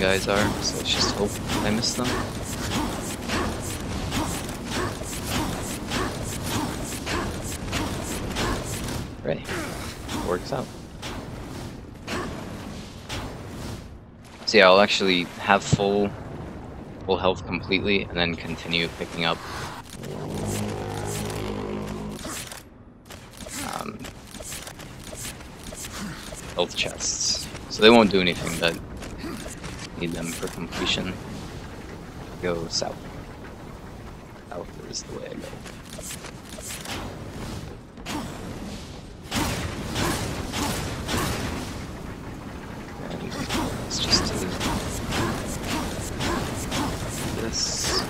guys are, so let's just hope I miss them. Right, works out. So yeah, I'll actually have full health completely, and then continue picking up health chests. So they won't do anything, but need them for completion. Go south. South is the way I go. And let's just do this.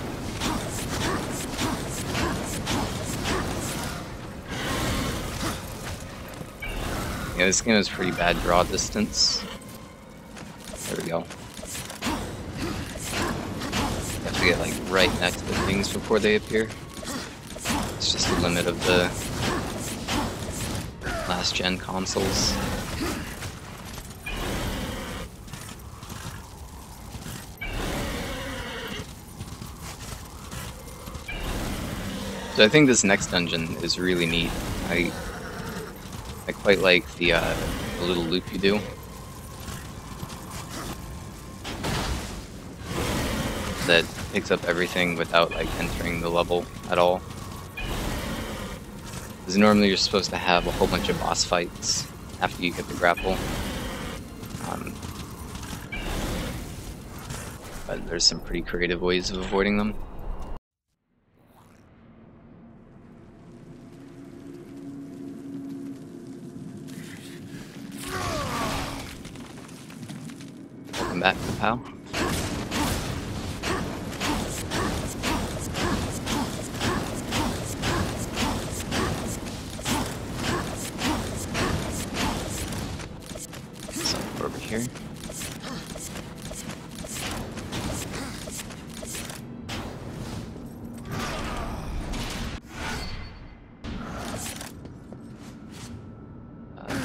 Yeah, this game is pretty bad draw distance. There we go. You have to get like right next to the things before they appear. It's just the limit of the last gen consoles. So I think this next dungeon is really neat. I quite like the little loop you do. That picks up everything without like entering the level at all. Because normally you're supposed to have a whole bunch of boss fights after you get the grapple. But there's some pretty creative ways of avoiding them. Welcome back to POW. So over here.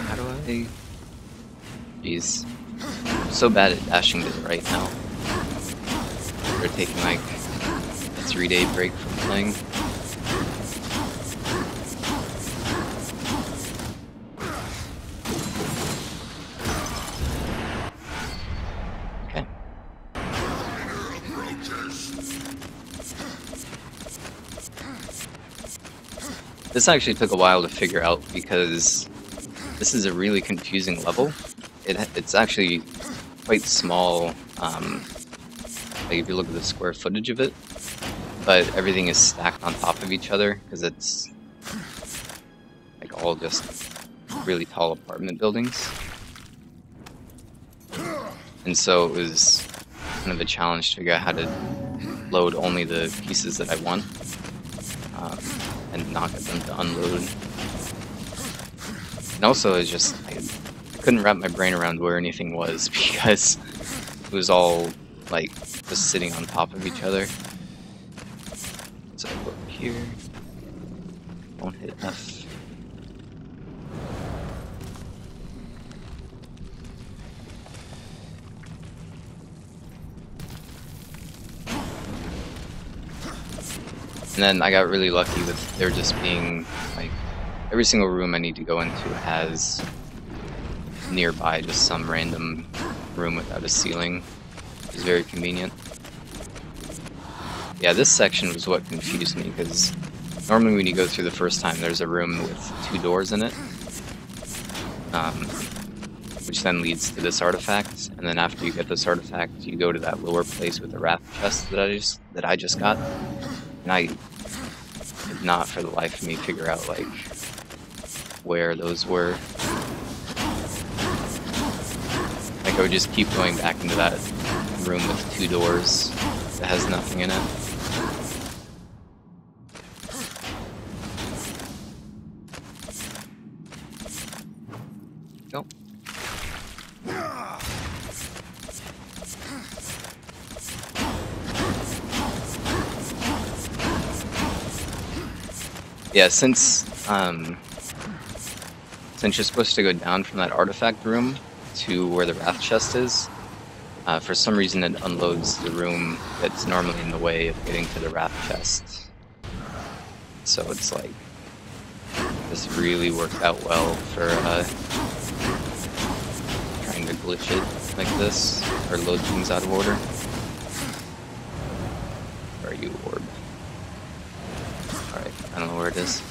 How do I? Jeez. I'm so bad at dashing to the right now. We're taking like a 3-day break from playing. Okay. This actually took a while to figure out because this is a really confusing level. It's actually quite small, like if you look at the square footage of it, but everything is stacked on top of each other because it's like all just really tall apartment buildings. And so it was kind of a challenge to figure out how to load only the pieces that I want and not get them to unload. And also it's just, I couldn't wrap my brain around where anything was because it was all like just sitting on top of each other. So I go up here, don't hit F. And then I got really lucky with there just being like every single room I need to go into has nearby just some random room without a ceiling, which is very convenient. Yeah, this section was what confused me, because normally when you go through the first time there's a room with 2 doors in it, which then leads to this artifact, and then after you get this artifact you go to that lower place with the wrath chest that I just got, and I did not for the life of me figure out like where those were. I would just keep going back into that room with 2 doors that has nothing in it. Go. Yeah, since you're supposed to go down from that artifact room to where the wrath chest is, For some reason it unloads the room that's normally in the way of getting to the raft chest. So it's like, this really worked out well for trying to glitch it like this, or load things out of order. Where are you, orb? Alright, I don't know where it is.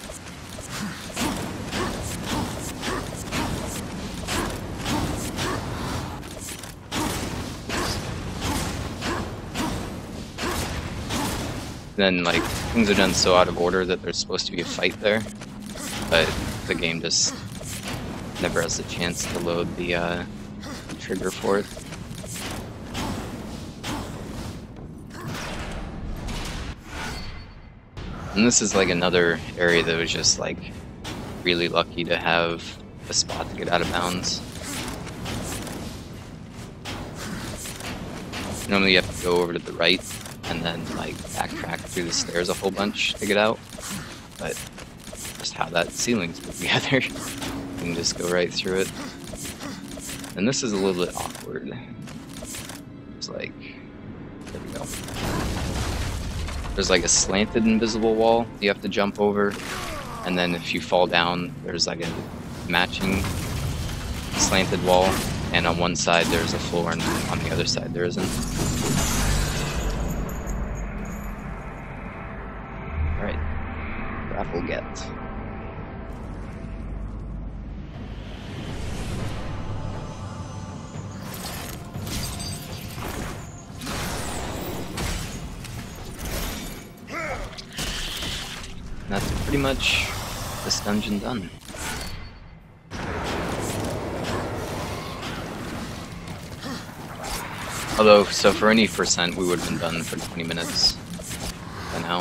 Then, like, things are done so out of order that there's supposed to be a fight there, but the game just never has a chance to load the trigger for it. And this is like another area that was just like really lucky to have a spot to get out of bounds. Normally you have to go over to the right and then like backtrack through the stairs a whole bunch to get out, but just how that ceiling's put together, you can just go right through it. And this is a little bit awkward. It's like, there we go. There's like a slanted invisible wall you have to jump over, and then if you fall down, there's like a matching slanted wall, and on one side there's a floor, and on the other side there isn't. Alright, grapple get. That's pretty much this dungeon done. Although, so for any percent, we would have been done for 20 minutes by now.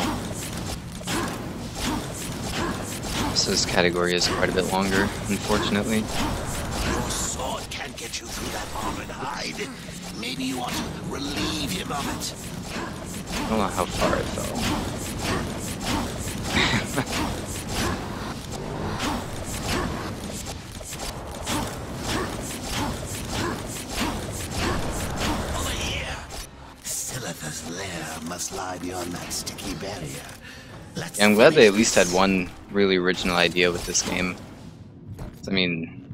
So this category is quite a bit longer, unfortunately. Your sword can't get you through that armored hide. Maybe you want to relieve him of it. I don't know how far it fell. Over here. Silith's lair must lie beyond that sticky barrier. Yeah, I'm glad they at least had one really original idea with this game. I mean,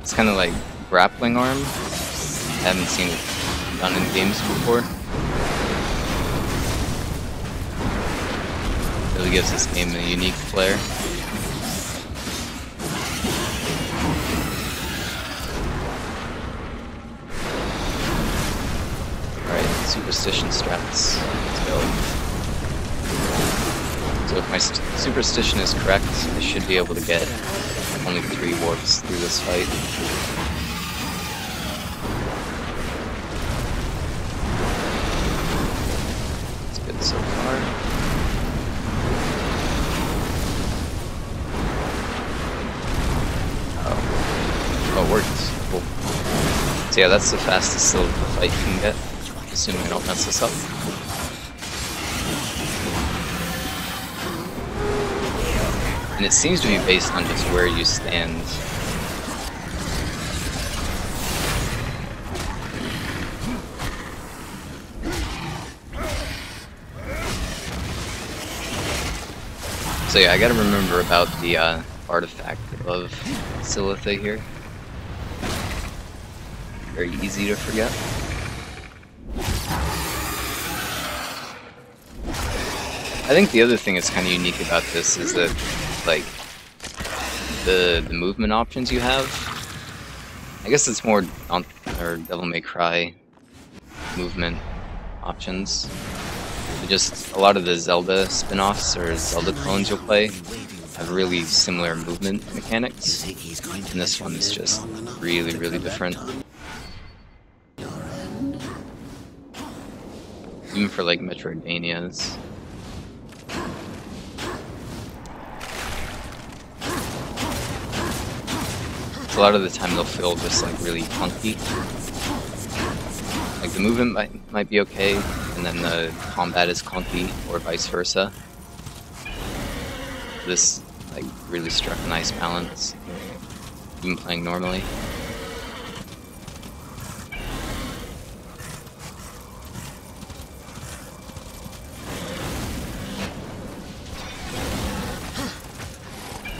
it's kind of like grappling arm. I haven't seen it done in games before. Really gives this game a unique flair. Alright, superstition strats. Let's go. So if my superstition is correct, I should be able to get only 3 warps through this fight. It's good so far. Oh, it worked. Cool. So yeah, that's the fastest silver fight you can get, assuming I don't mess this up. And it seems to be based on just where you stand. So yeah, I gotta remember about the artifact of Silitha here. Very easy to forget. I think the other thing that's kind of unique about this is that, like, the movement options you have. I guess it's more or Devil May Cry movement options. Just a lot of the Zelda spin-offs or Zelda clones you'll play have really similar movement mechanics, and this one's just really, really different. Even for like Metroidvanias. A lot of the time they'll feel just like really clunky. Like the movement might be okay, and then the combat is clunky, or vice versa. This like really struck a nice balance, even playing normally.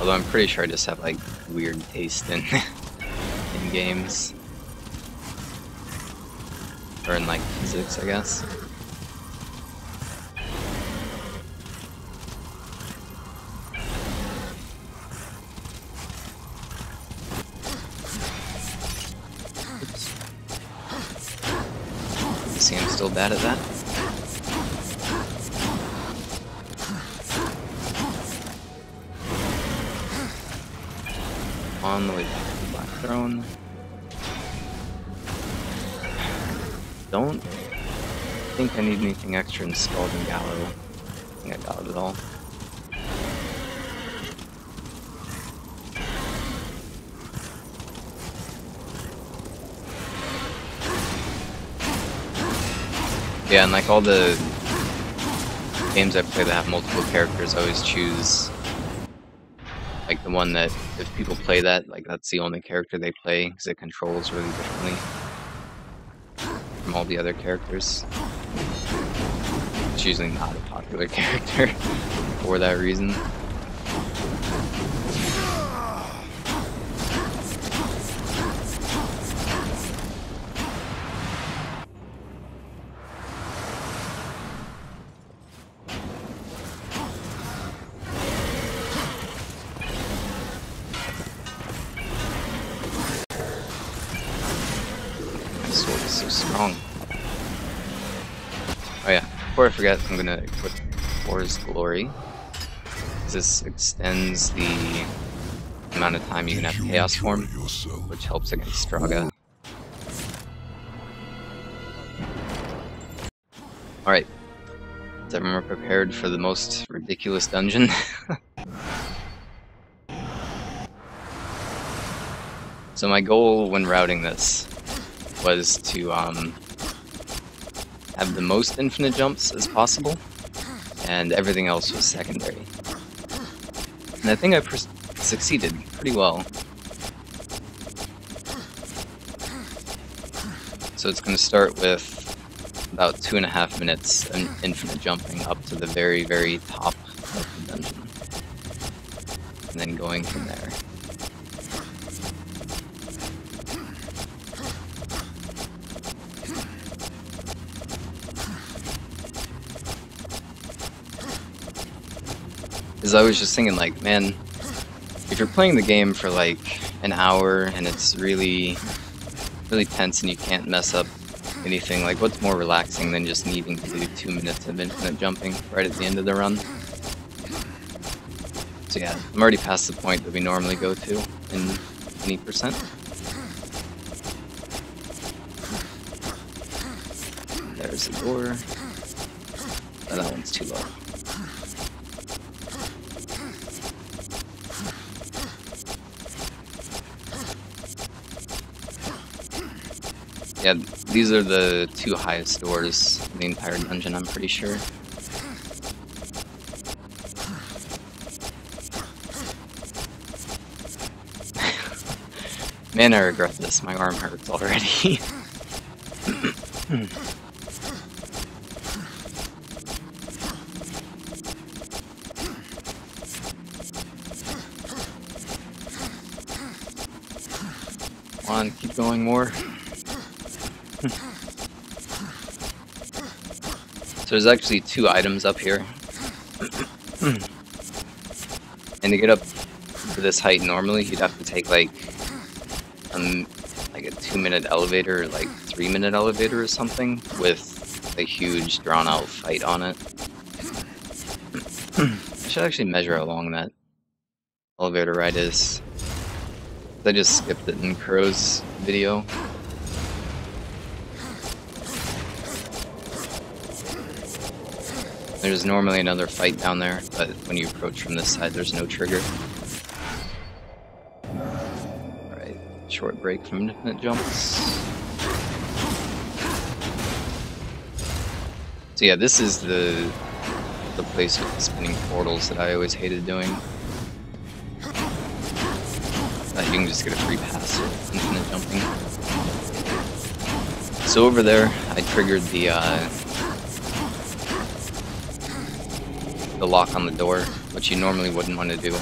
Although I'm pretty sure I just have like weird taste in in games. Or in like physics, I guess. Oops. You see I'm still bad at that? On the way back to the Black Throne. Don't think I need anything extra installed in Gallo. I think I got it all. Yeah, and like all the games I play that have multiple characters, I always choose like the one that if people play that, like that's the only character they play because it controls really differently from all the other characters. It's usually not a popular character for that reason. My sword is so strong. Oh yeah, before I forget, I'm gonna equip War's Glory. This extends the amount of time you can have Chaos Form, which helps against Straga. Alright, is everyone prepared for the most ridiculous dungeon? So my goal when routing this was to have the most infinite jumps as possible, and everything else was secondary. And I think I succeeded pretty well. So it's going to start with about 2.5 minutes of infinite jumping up to the very, very top of the dungeon. And then going from there. Because I was just thinking, like, man, if you're playing the game for like an hour and it's really, really tense and you can't mess up anything, like, what's more relaxing than just needing to do 2 minutes of infinite jumping right at the end of the run? So yeah, I'm already past the point that we normally go to in 20%. There's the door. Oh, that one's too low. Yeah, these are the 2 highest doors in the entire dungeon, I'm pretty sure. Man, I regret this. My arm hurts already. Come on, keep going more. So there's actually 2 items up here. And to get up to this height normally, you'd have to take like a 2-minute elevator or like 3-minute elevator or something with a huge drawn out fight on it. I should actually measure how long that elevator ride is. I just skipped it in Kuro's video. There's normally another fight down there, but when you approach from this side, there's no trigger. Alright, short break from infinite jumps. So yeah, this is the place with the spinning portals that I always hated doing. You can just get a free pass with infinite jumping. So over there, I triggered the lock on the door, which you normally wouldn't want to do.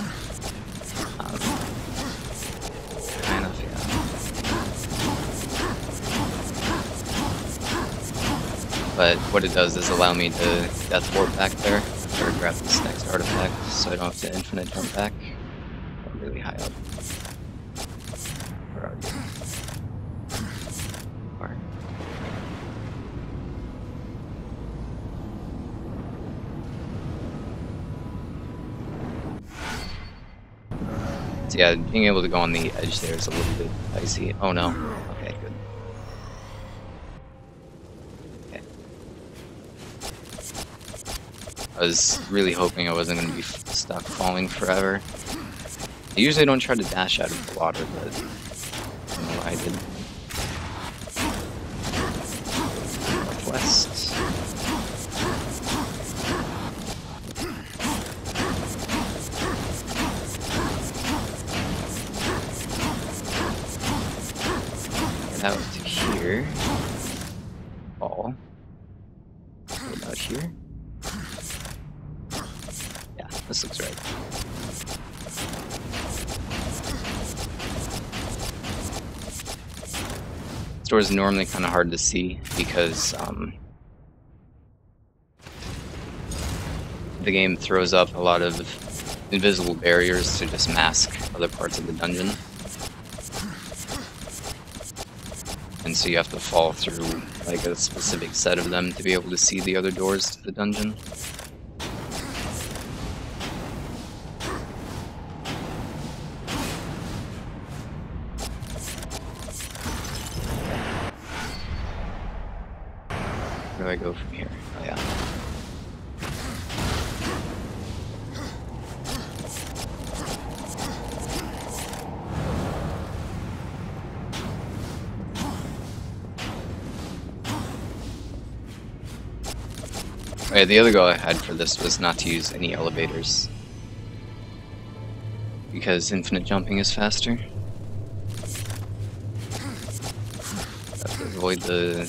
but what it does is allow me to death warp back there, or grab this next artifact, so I don't have to infinite jump back. I'm really high up. Where are you? Alright. So yeah, being able to go on the edge there is a little bit dicey. Oh no. Okay, good. Okay. I was really hoping I wasn't going to be stuck falling forever. I usually don't try to dash out of the water, but I don't know why I did. Northwest. Get out to here. Fall. What about here? Yeah, this looks right. This door is normally kind of hard to see because the game throws up a lot of invisible barriers to just mask other parts of the dungeon. And so you have to fall through like a specific set of them to be able to see the other doors to the dungeon. Where do I go from here? Oh yeah. Okay, the other goal I had for this was not to use any elevators, because infinite jumping is faster. Have to avoid the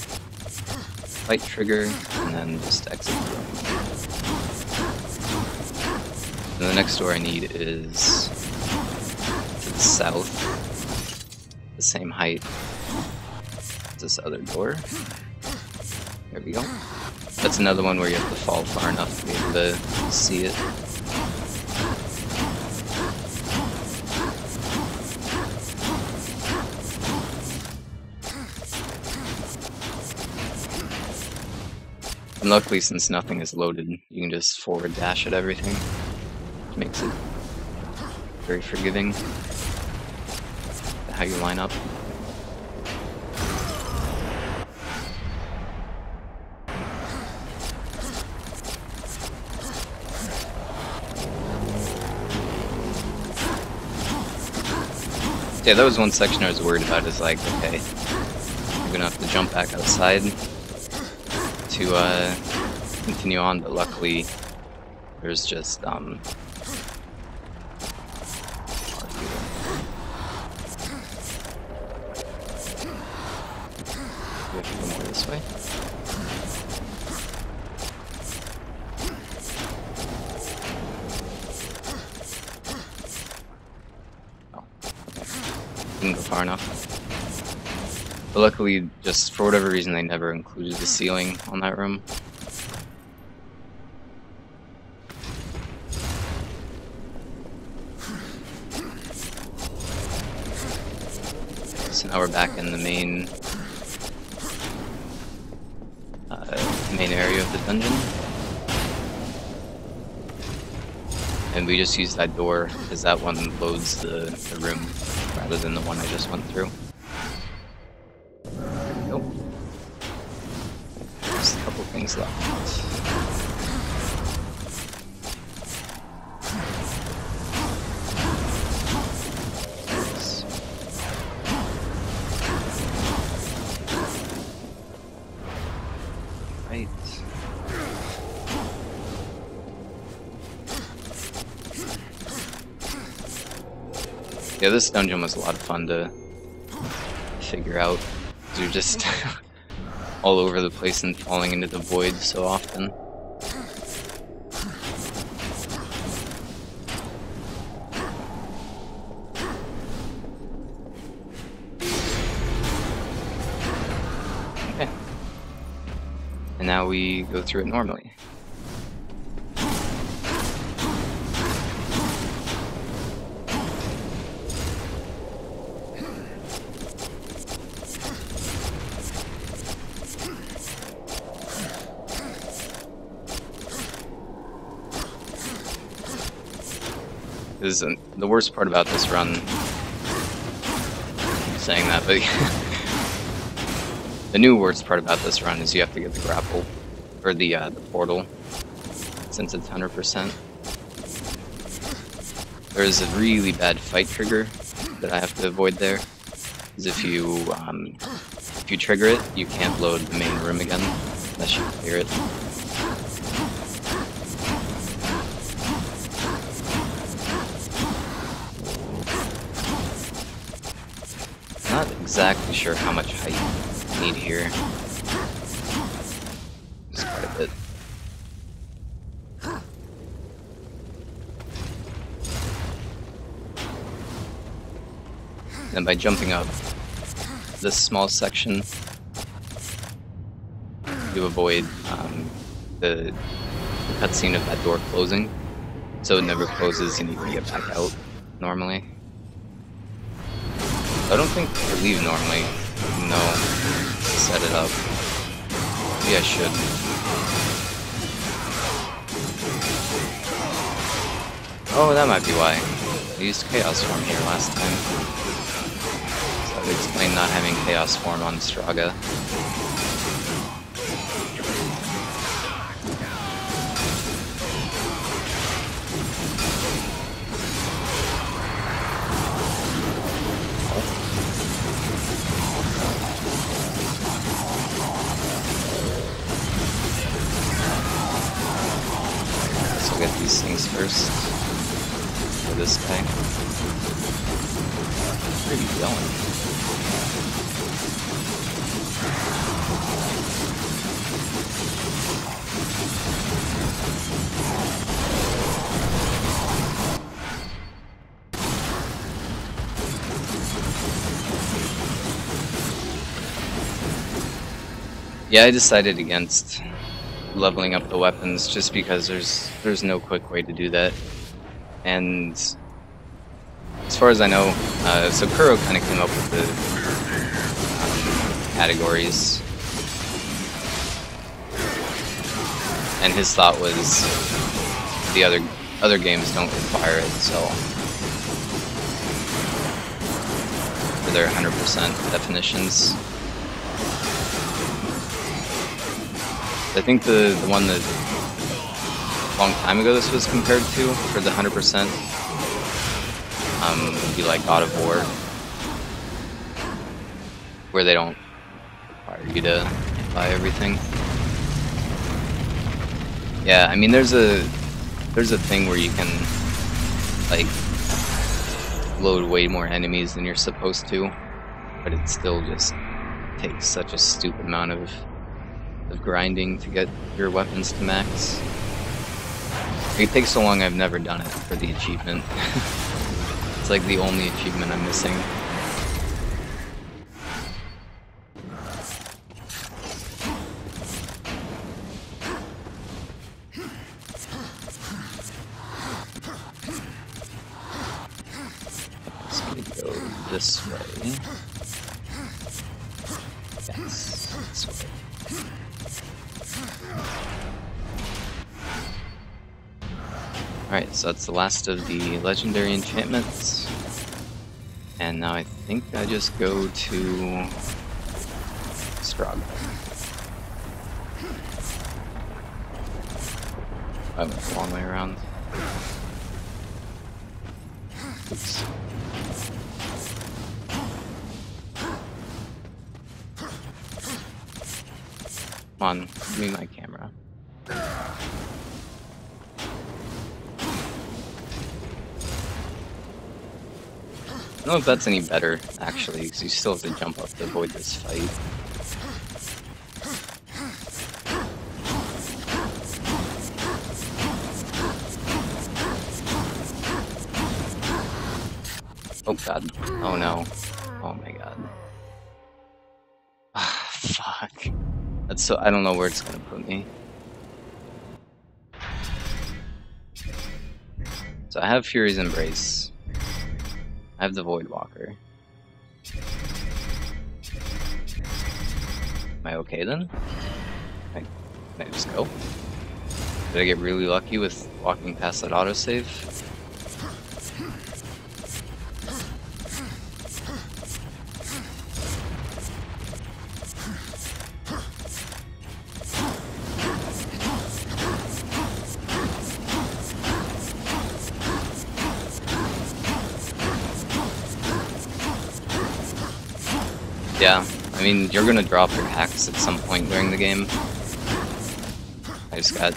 fight trigger, and then just exit the room. And the next door I need is to the south, the same height as this other door. There we go. That's another one where you have to fall far enough to be able to see it. And luckily, since nothing is loaded, you can just forward dash at everything. Which makes it very forgiving to how you line up. Yeah, that was one section I was worried about, is like, okay, I'm gonna have to jump back outside to continue on, but luckily there's just we have to go more this way. Didn't go far enough. But luckily, just for whatever reason, they never included the ceiling on that room. So now we're back in the main area of the dungeon. And we just use that door because that one loads the room rather than the one I just went through. There we go. Just a couple things left. Right. Yeah, this dungeon was a lot of fun to figure out. You're just all over the place and falling into the void so often. Okay. And now we go through it normally. The worst part about this run, I'm saying that, but the new worst part about this run is you have to get the grapple, or the portal, since it's 100%. There's a really bad fight trigger that I have to avoid there, because if you trigger it, you can't load the main room again, unless you clear it. Not exactly sure how much height you need here. Just quite a bit. Then by jumping up this small section, you avoid the cutscene of that door closing, so it never closes and you can get back out normally. I don't think I leave normally. No. Set it up. Maybe I should. Oh, that might be why. I used Chaos Form here last time. So that would explain not having Chaos Form on Straga. Get these things first for this guy. Where are you going? Yeah, I decided against leveling up the weapons just because there's no quick way to do that, and as far as I know, so Kuro kind of came up with the categories, and his thought was the other games don't require it, so for their 100% definitions. I think the one that a long time ago this was compared to for the 100% would be like God of War, where they don't require you to buy everything. Yeah, I mean there's a thing where you can like load way more enemies than you're supposed to, but it still just takes such a stupid amount of grinding to get your weapons to max. It takes so long I've never done it for the achievement. It's like the only achievement I'm missing. So we go this way. Yes, this way. Alright, so that's the last of the legendary enchantments. And now I think I just go to Straga. I went the long way around. Oops. Come on, give me my camera. I don't know if that's any better, actually, because you still have to jump up to avoid this fight. Oh god. Oh no. Oh my god. Ah, fuck. That's so I don't know where it's gonna put me. So I have Fury's Embrace. I have the Void Walker. Am I okay then? Can I just go? Did I get really lucky with walking past that autosave? Yeah, I mean, you're gonna drop your hacks at some point during the game. I just got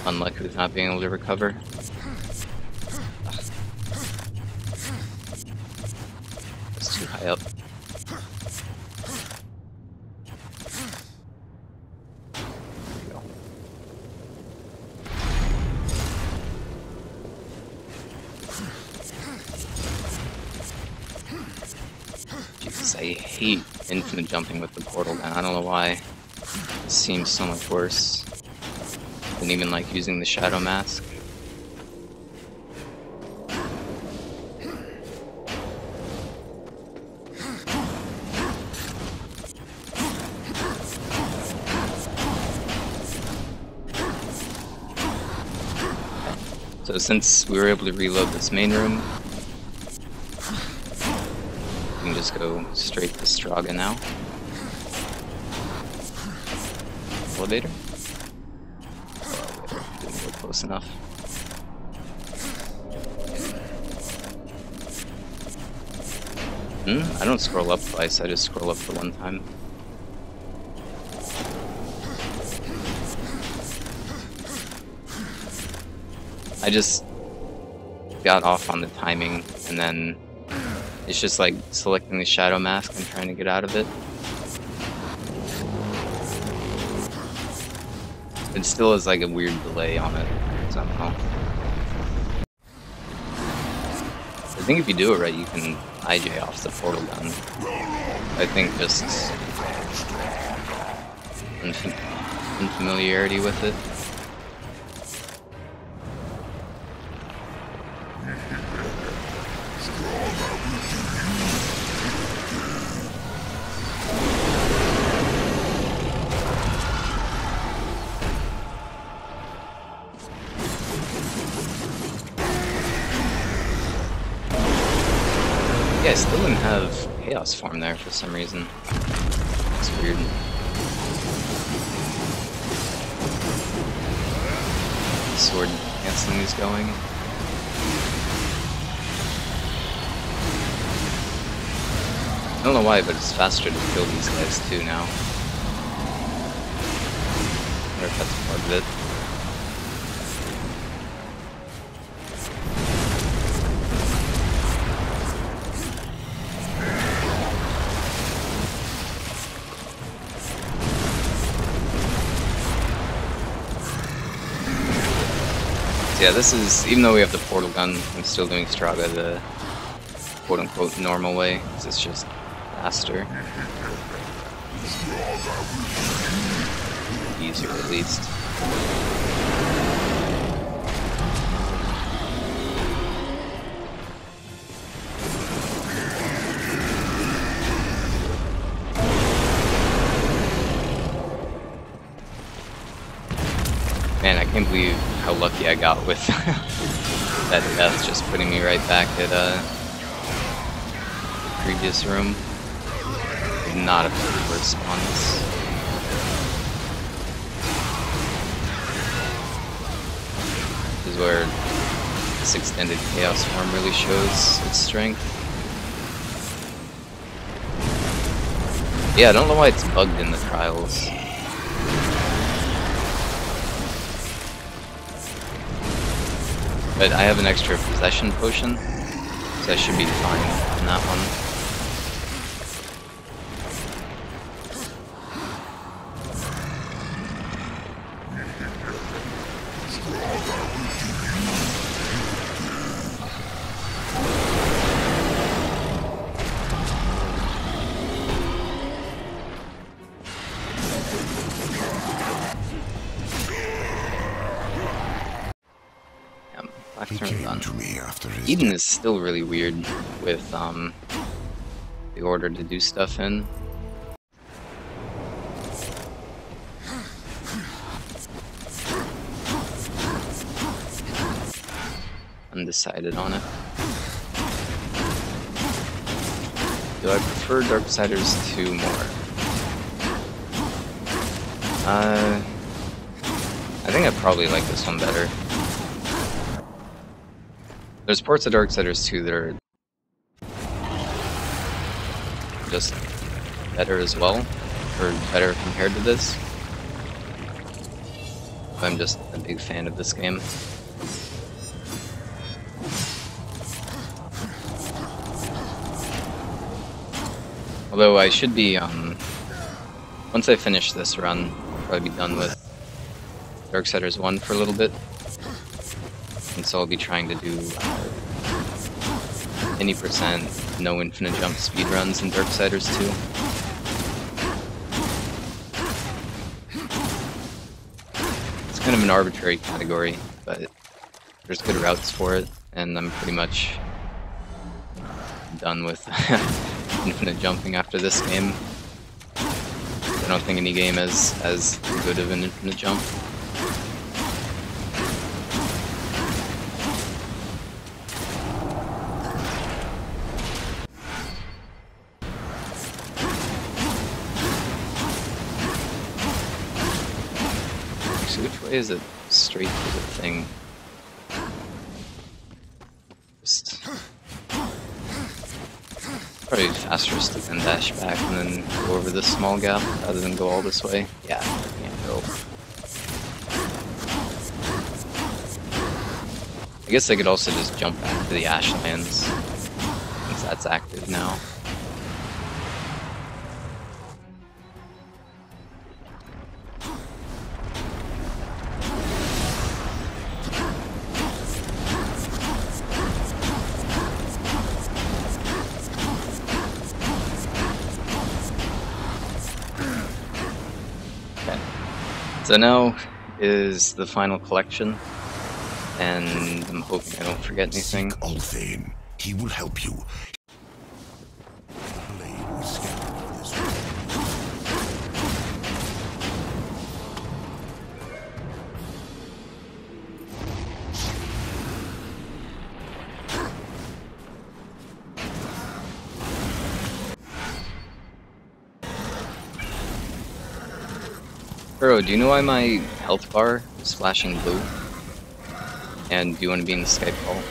unlucky with not being able to recover. It's too high up. There we go. Jesus, I hate infinite jumping with the portal gun. I don't know why. It seems so much worse than even like using the shadow mask. So since we were able to reload this main room, we can just go straight to Straga now. Elevator? Didn't go close enough. I don't scroll up twice, I just scroll up for one time. I just got off on the timing, and then it's just like selecting the shadow mask and trying to get out of it. It still has like a weird delay on it somehow. I think if you do it right, you can IJ off the portal gun. I think just unfamiliarity with it. Yeah, I still didn't have Chaos Form there for some reason. It's weird. Sword canceling is going. I don't know why, but it's faster to kill these guys too now. I wonder if that's part of it. Yeah, this is, even though we have the portal gun, I'm still doing Straga the quote-unquote normal way, because it's just faster. Easier, at least. Man, I can't believe how lucky I got with that death, just putting me right back at the previous room. Would not have been the worst spawns. This is where this extended Chaos Form really shows its strength. Yeah, I don't know why it's bugged in the trials. But I have an extra possession potion, so I should be fine on that one. turned on. To me after his Eden death. is still really weird with the order to do stuff in. Undecided on it. Do I prefer Darksiders 2 more? I think I probably like this one better. There's parts of Darksiders 2 that are just better as well, or better compared to this. I'm just a big fan of this game. Although I should be, once I finish this run, I'll probably be done with Darksiders 1 for a little bit. And so I'll be trying to do any percent no infinite jump speedruns in Darksiders 2. It's kind of an arbitrary category, but there's good routes for it, and I'm pretty much done with infinite jumping after this game. I don't think any game is as good of an infinite jump. Actually, which way is it straight to the thing? Just probably faster just to then dash back and then go over this small gap rather than go all this way. Yeah, can't go. I guess I could also just jump back to the Ashlands since that's active now. So now is the final collection, and I'm hoping I don't forget anything. Seek Ulthane. He will help you. Blade was scattered in this way. Bro, do you know why my health bar is flashing blue? And do you want to be in the Skype call?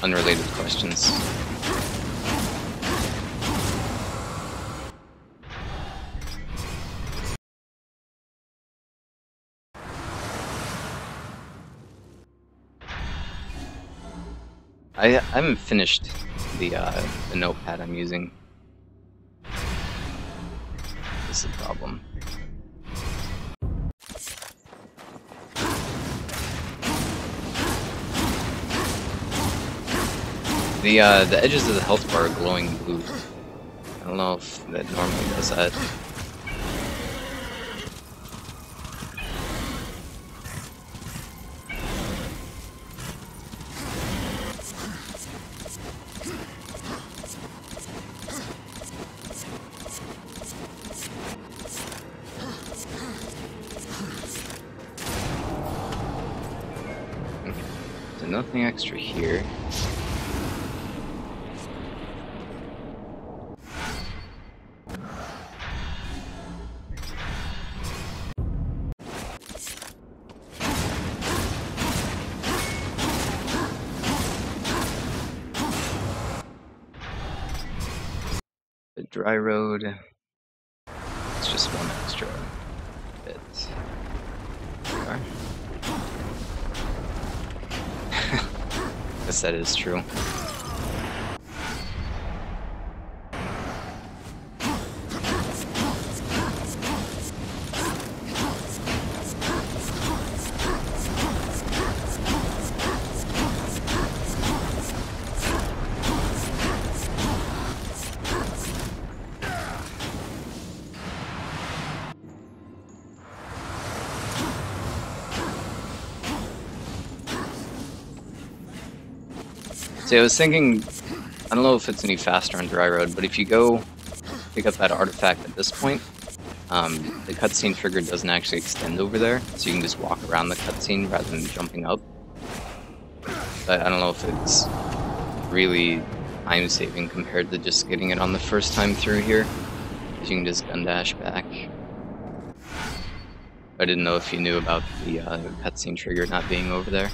Unrelated questions. I haven't finished the notepad I'm using. This is a problem. The edges of the health bar are glowing blue. I don't know if that normally does that. So nothing extra here. The dry road. It's just one extra bit. There we are. Guess that is true. See, I was thinking, I don't know if it's any faster on dry road, but if you go pick up that artifact at this point, the cutscene trigger doesn't actually extend over there, so you can just walk around the cutscene rather than jumping up. But I don't know if it's really time-saving compared to just getting it on the first time through here, because you can just gun dash back. I didn't know if you knew about the cutscene trigger not being over there.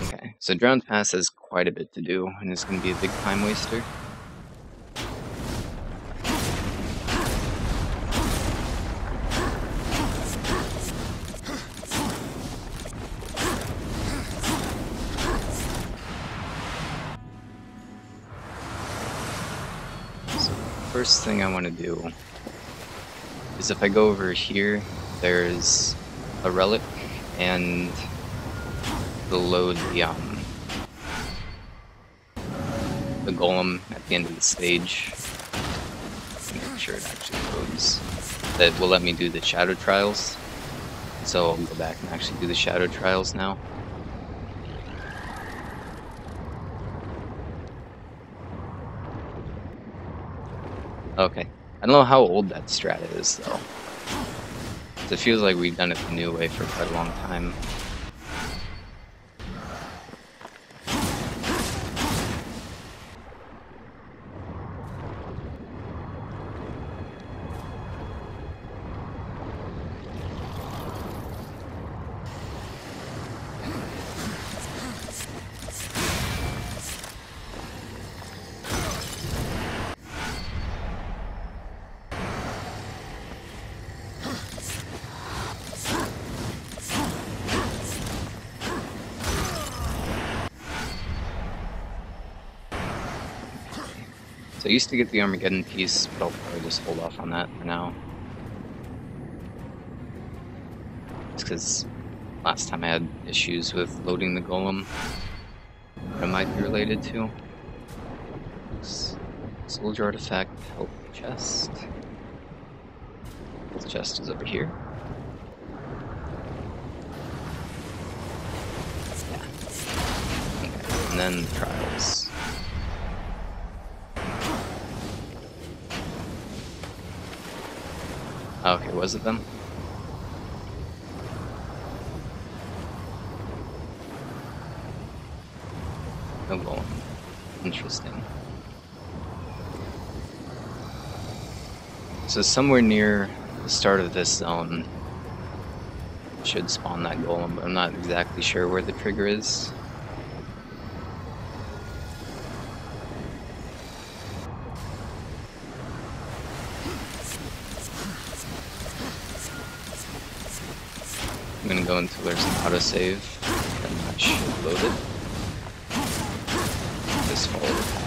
Okay, so Drowned Pass has quite a bit to do, and it's going to be a big time waster. First thing I want to do is if I go over here, there's a relic, and they'll load the golem at the end of the stage. Make sure it actually loads. That will let me do the shadow trials. So I'll go back and actually do the shadow trials now. Okay. I don't know how old that strat is, though. It feels like we've done it the new way for quite a long time. So I used to get the Armageddon piece, but I'll probably just hold off on that for now. Just because last time I had issues with loading the golem that it might be related to. Soldier artifact, help chest. The chest is over here. Yeah. Okay. And then trials. Okay, was it them? No golem. Interesting. So somewhere near the start of this zone should spawn that golem, but I'm not exactly sure where the trigger is. I'm gonna go until there's an autosave, and that should load it. Just follow the path.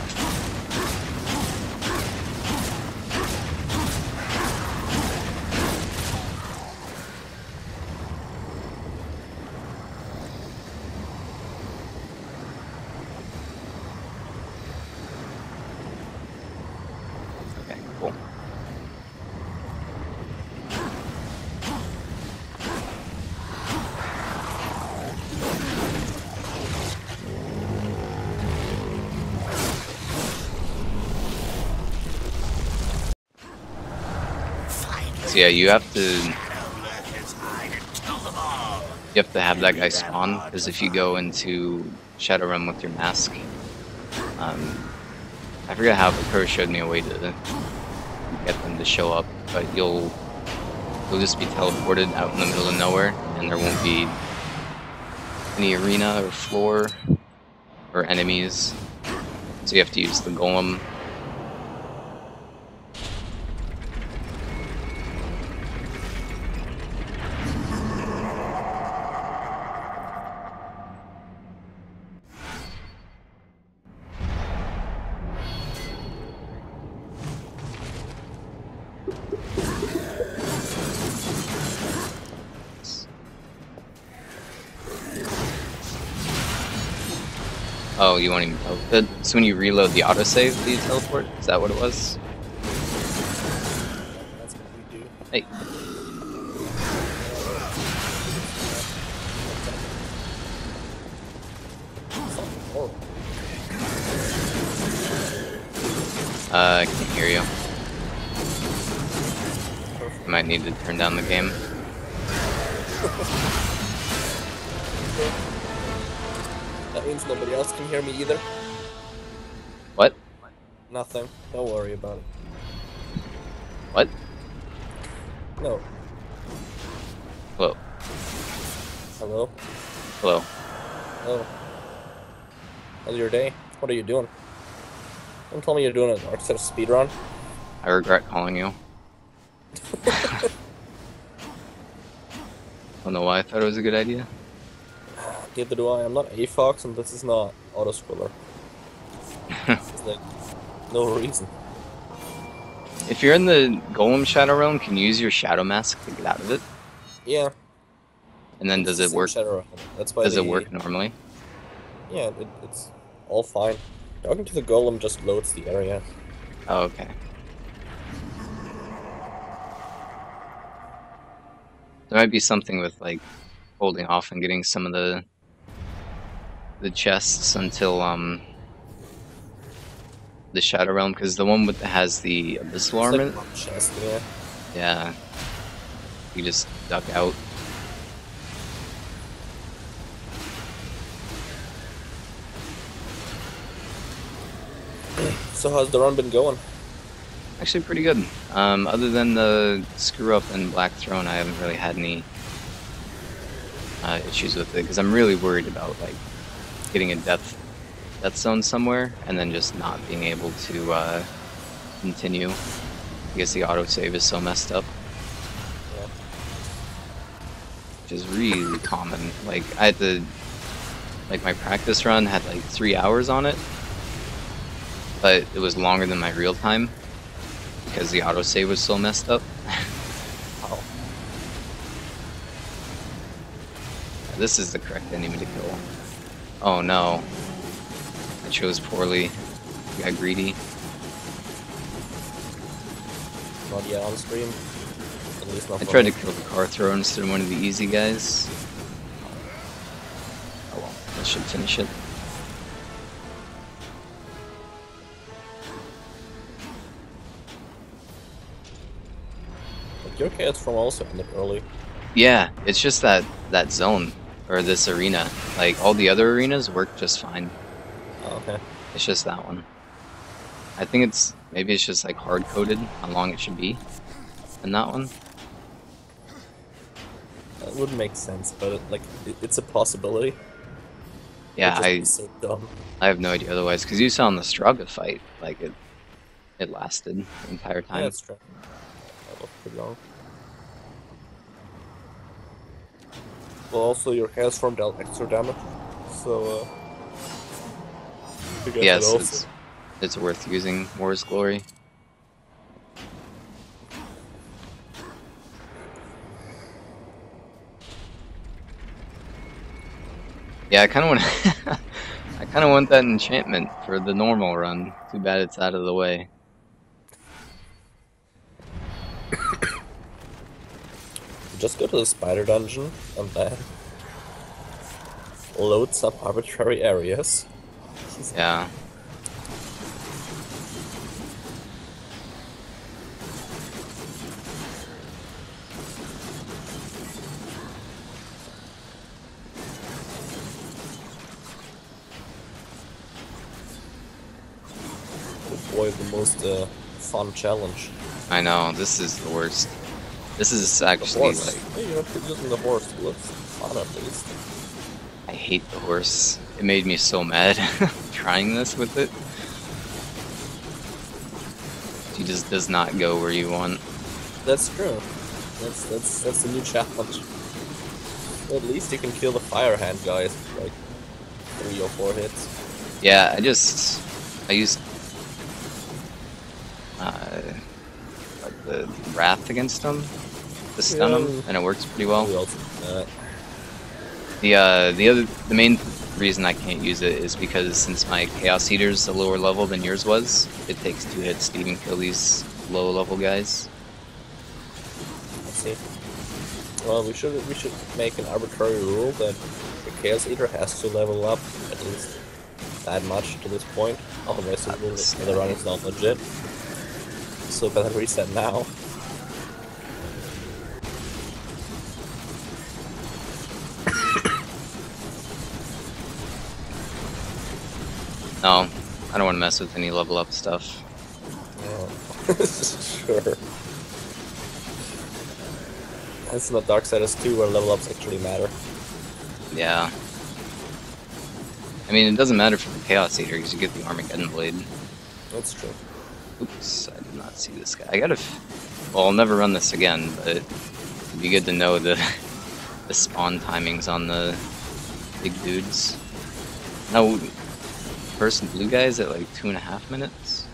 Okay, cool. So yeah, you have to have that guy spawn, because if you go into Shadowrun with your mask, I forget how the Pro showed me a way to get them to show up, but you'll just be teleported out in the middle of nowhere, and there won't be any arena or floor or enemies, so you have to use the golem. Oh, you won't even tell. So when you reload the autosave, do you teleport? Is that what it was? That's what we do. Hey. Oh. I can't hear you. I might need to turn down the game. That means nobody else can hear me either. What? Nothing. Don't worry about it. What? No. Hello. Hello? Hello. Oh. How's your day? What are you doing? Don't tell me you're doing a Darksiders speedrun. I regret calling you. Don't know why I thought it was a good idea. Neither do I. I'm not a fox, and this is not auto-scroller. It's like, no reason. If you're in the Golem Shadow Realm, can you use your Shadow Mask to get out of it? Yeah. And then does it work? That's why Does it work normally? Yeah, it's all fine. Talking to the golem just loads the area. Oh, okay. There might be something with like holding off and getting some of the chests until the Shadow Realm, because the one with that has the abyssal armament. Like one chest, yeah. Yeah. You just duck out. So how's the run been going? Actually pretty good. Other than the screw up in Black Throne, I haven't really had any issues with it, because I'm really worried about like getting a death zone somewhere and then just not being able to continue because the autosave is so messed up. Yeah. Which is really common. Like I had to, like my practice run had like 3 hours on it, but it was longer than my real time because the autosave was so messed up. Oh. This is the correct enemy to kill. Oh no. I chose poorly. I got greedy. Not yet on stream. At least not I tried to kill the car thrower instead of one of the easy guys. Oh well, that should finish it. Like your chaos from also ended early. Yeah, it's just that zone, or this arena. Like, all the other arenas work just fine. Oh, okay. It's just that one. I think maybe it's just like hard-coded how long it should be in that one. That would make sense, but it's a possibility. Yeah, So dumb. I have no idea otherwise, because you saw in the Straga fight, like, it lasted the entire time. Yeah, that's true. That was pretty long. Well, also your chaos form dealt extra damage, so you get that also. Yes, it's worth using War's Glory. Yeah, I kind of want I kind of want that enchantment for the normal run. Too bad it's out of the way. Just go to the spider dungeon and then load some arbitrary areas. Yeah. Boy, the most fun challenge. I know, this is the worst. This is actually like... Hey, you're not using the horse. It looks fun at least. I hate the horse. It made me so mad trying this with it. She just does not go where you want. That's true. That's the new challenge. Well, at least you can kill the fire hand guys with like 3 or 4 hits. Yeah, I used like the wrath against them to stun them, and it works pretty well. The main reason I can't use it is because since my Chaos Eater's a lower level than yours was, it takes 2 hits to even kill these low level guys. I see. Well, we should make an arbitrary rule that the Chaos Eater has to level up at least. that much to this point. Otherwise, That's the run is not legit. So better reset now. No, I don't want to mess with any level up stuff. Sure. That's not Darksiders 2 where level ups actually matter. Yeah. I mean, it doesn't matter for the Chaos Eater because you get the Armageddon Blade. That's true. Oops, I did not see this guy. I gotta. Well, I'll never run this again, but it'd be good to know the the spawn timings on the big dudes. No, first blue guys at like 2.5 minutes.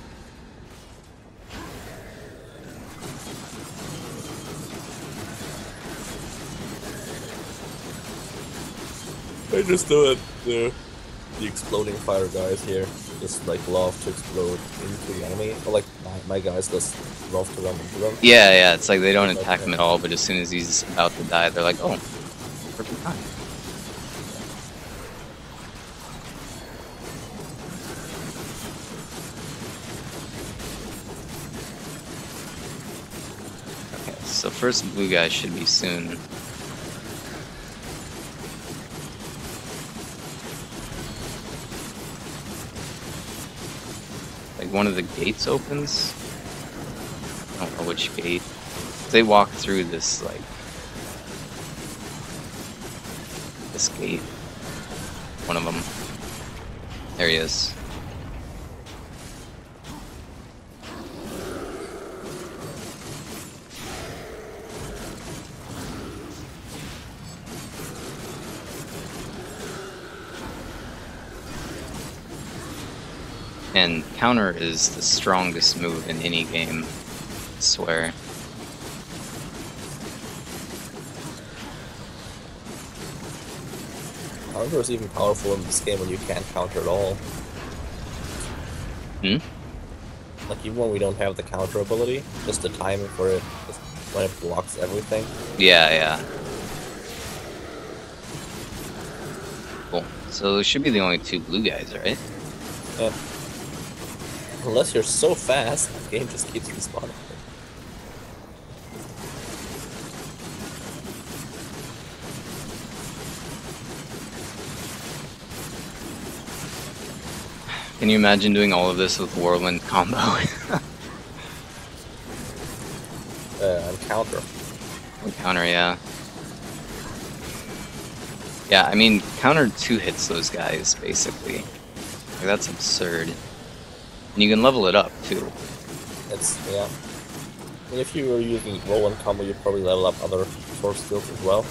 I just do it. The exploding fire guys here just like love to explode into the enemy. Or like my guys just love to run into them. Yeah, it's like they don't attack him at all, but as soon as he's about to die, they're like, oh, perfect time. Okay, so first blue guy should be soon. Like one of the gates opens. I don't know which gate. They walk through this like this gate. One of them. There he is. And counter is the strongest move in any game, I swear. Counter is even powerful in this game when you can't counter at all. Hmm? Like even when we don't have the counter ability, just the timing for it, just when it blocks everything. Yeah. Cool. So there should be the only two blue guys, right? Yeah. Unless you're so fast, the game just keeps respawning. Can you imagine doing all of this with Whirlwind combo? And counter. Counter, yeah. Yeah, I mean, counter 2 hits those guys, basically. Like, that's absurd. And you can level it up, too. Yeah. And if you were using roll and combo, you'd probably level up other sword skills as well.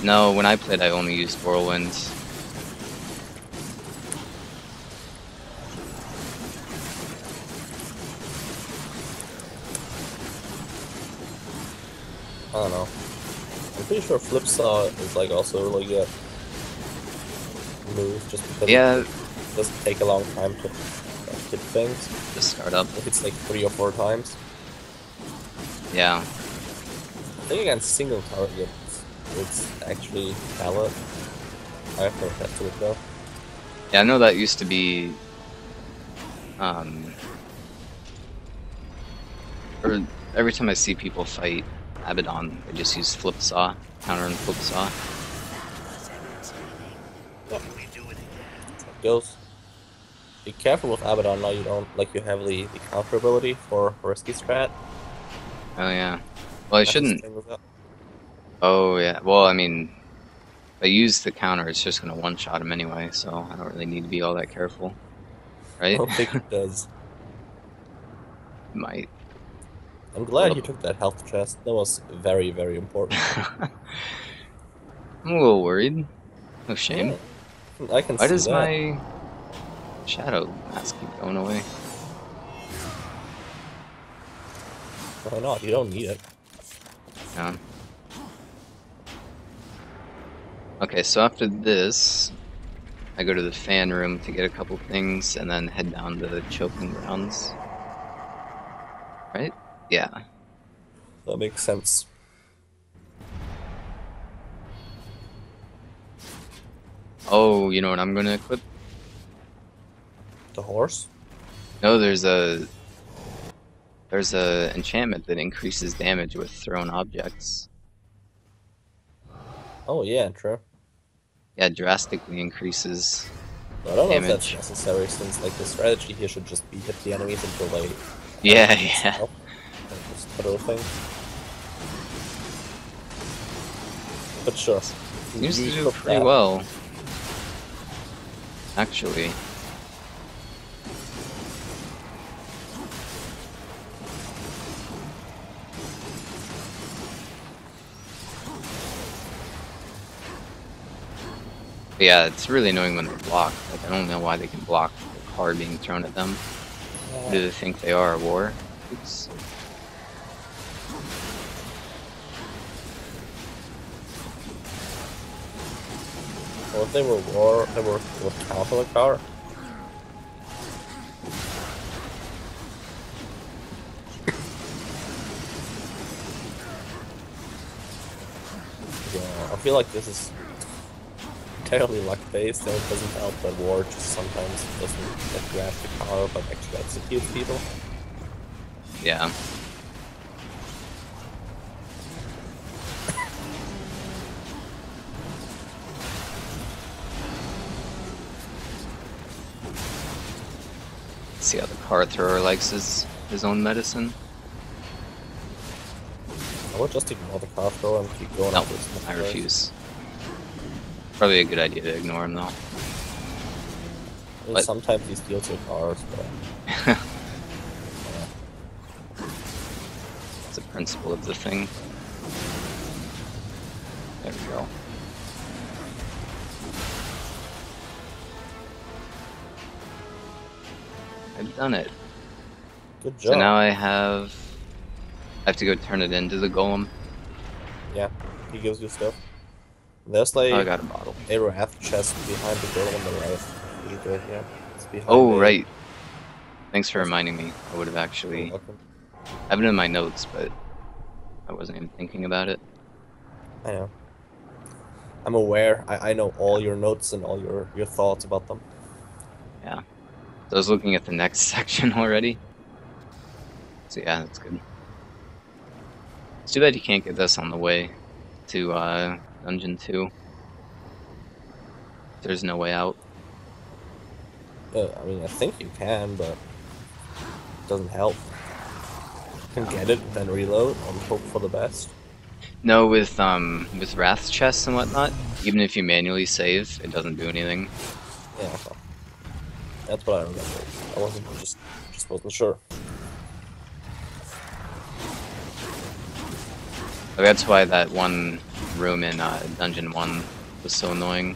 No, when I played, I only used Whirlwind. I don't know. I'm pretty sure Flip Saw is like also a really good move, just because it doesn't take a long time to hit things. Just start up. If it's like 3 or 4 times. Yeah. I think against single targets, it's actually valid. I've never tested it though. Yeah, I know that used to be, or every time I see people fight Abaddon, they just use Flip Saw, counter and Flip Saw. Yep. It goes. Be careful with Abaddon now, you don't, like you have the counter ability for risky strat. Oh yeah. Well, I That's shouldn't. the thing with that. Oh yeah. Well, I mean, if I use the counter, it's just gonna one-shot him anyway, so I don't really need to be all that careful, I right? don't think it does. Might. I'm glad you took that health chest. That was very, very important. I'm a little worried. No shame. Yeah, I can Why see does that. my shadow mask keep going away? Why not? You don't need it. Yeah. Okay, so after this, I go to the fan room to get a couple things, and then head down to the choking grounds. Right? Yeah. That. That makes sense. Oh, you know what I'm gonna equip? The horse? No, there's a enchantment that increases damage with thrown objects. Oh yeah, true. Yeah, drastically increases But I don't know if that's damage. necessary, since like the strategy here should just be hit the enemies until they Yeah, damage yeah. themselves, and just throw things. But sure. Seems to You do took pretty that. well, actually. But yeah, it's really annoying when they block. Like, I don't know why they can block the card being thrown at them. Who do they think they are, war? Oops. Well, if they were war, they were with Catholic power. Yeah, I feel like this is entirely luck-based, and it doesn't help that war just sometimes doesn't get grab the power, but actually executes people. Yeah. See how the card thrower likes his own medicine. I would just ignore the card throw and keep going No, after this. I refuse. Probably a good idea to ignore him though. I mean, What? sometimes he steals your cards, but It's a principle of the thing. There we go. I've done it. good job. So now I have to go turn it into the golem. Yeah, he gives you stuff. There's like Oh, I got a bottle. a wrath chest behind the door on the right. He's right here. It's behind Oh, the- right. Thanks for reminding me. I would have You're actually welcome. I have it in my notes, but I wasn't even thinking about it. I know. I'm aware. I know all your notes and all your thoughts about them. Yeah. So I was looking at the next section already. So yeah, that's good. It's too bad you can't get this on the way to Dungeon 2. There's no way out. I mean, I think you can, but it doesn't help. You can get it, then reload, and hope for the best. No, with Wrath chests and whatnot, even if you manually save, it doesn't do anything. Yeah, so that's what I remember. I wasn't just wasn't sure. Like, that's why that one room in Dungeon 1 was so annoying.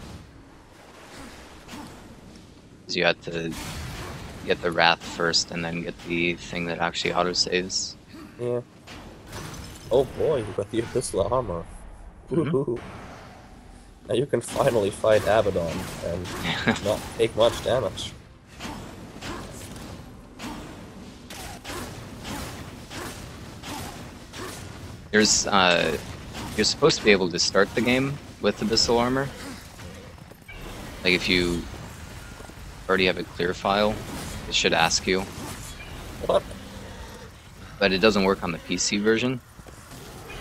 Because you had to get the Wrath first and then get the thing that actually autosaves. Yeah. Oh boy, you got the Abyssal armor. Woohoo! Now you can finally fight Abaddon and not take much damage. There's, you're supposed to be able to start the game with Abyssal Armor. Like, if you already have a clear file, it should ask you. What? But it doesn't work on the PC version.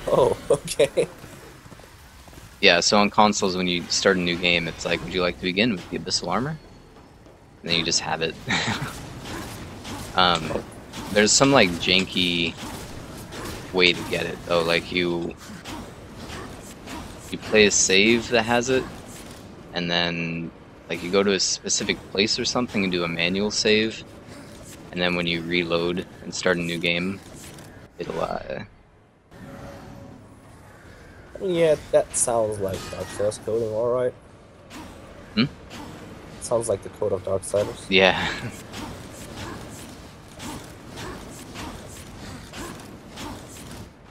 Oh, okay. Yeah, so on consoles, when you start a new game, it's like, would you like to begin with the Abyssal Armor? And then you just have it. There's some, like, janky way to get it, though. Like, you play a save that has it, and then, like, you go to a specific place or something and do a manual save, and then when you reload and start a new game, it'll, I mean, yeah, that sounds like Darksiders coding, alright. Hmm? Sounds like the code of Darksiders. yeah.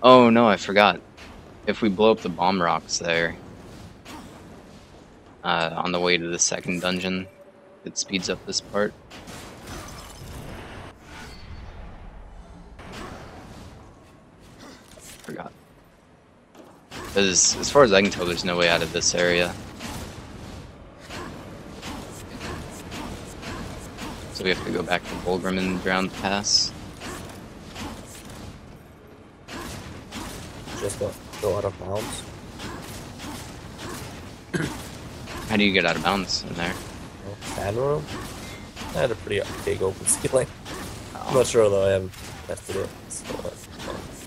Oh no, I forgot. If we blow up the bomb rocks there, on the way to the second dungeon, it speeds up this part. Forgot. Because as far as I can tell, there's no way out of this area. So we have to go back to Volgrim and round the pass. Just go out of bounds. How do you get out of bounds in there? Fan room? I had a pretty big open ceiling. Oh. I'm not sure though, I haven't tested it. So,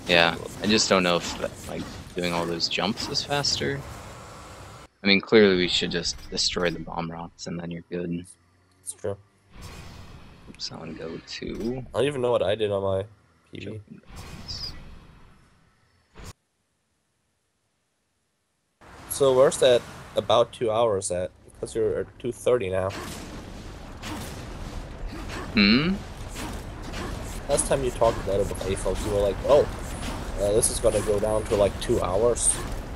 Yeah, I just don't know if like doing all those jumps is faster. I mean, clearly we should just destroy the bomb rocks and then you're good. it's true. Oops, I want to go to... I don't even know what I did on my PV. So where's that about 2 hours at? Because you're at 2:30 now. Hmm? Last time you talked about it with AFOS, you were like, oh, this is gonna go down to like 2 hours.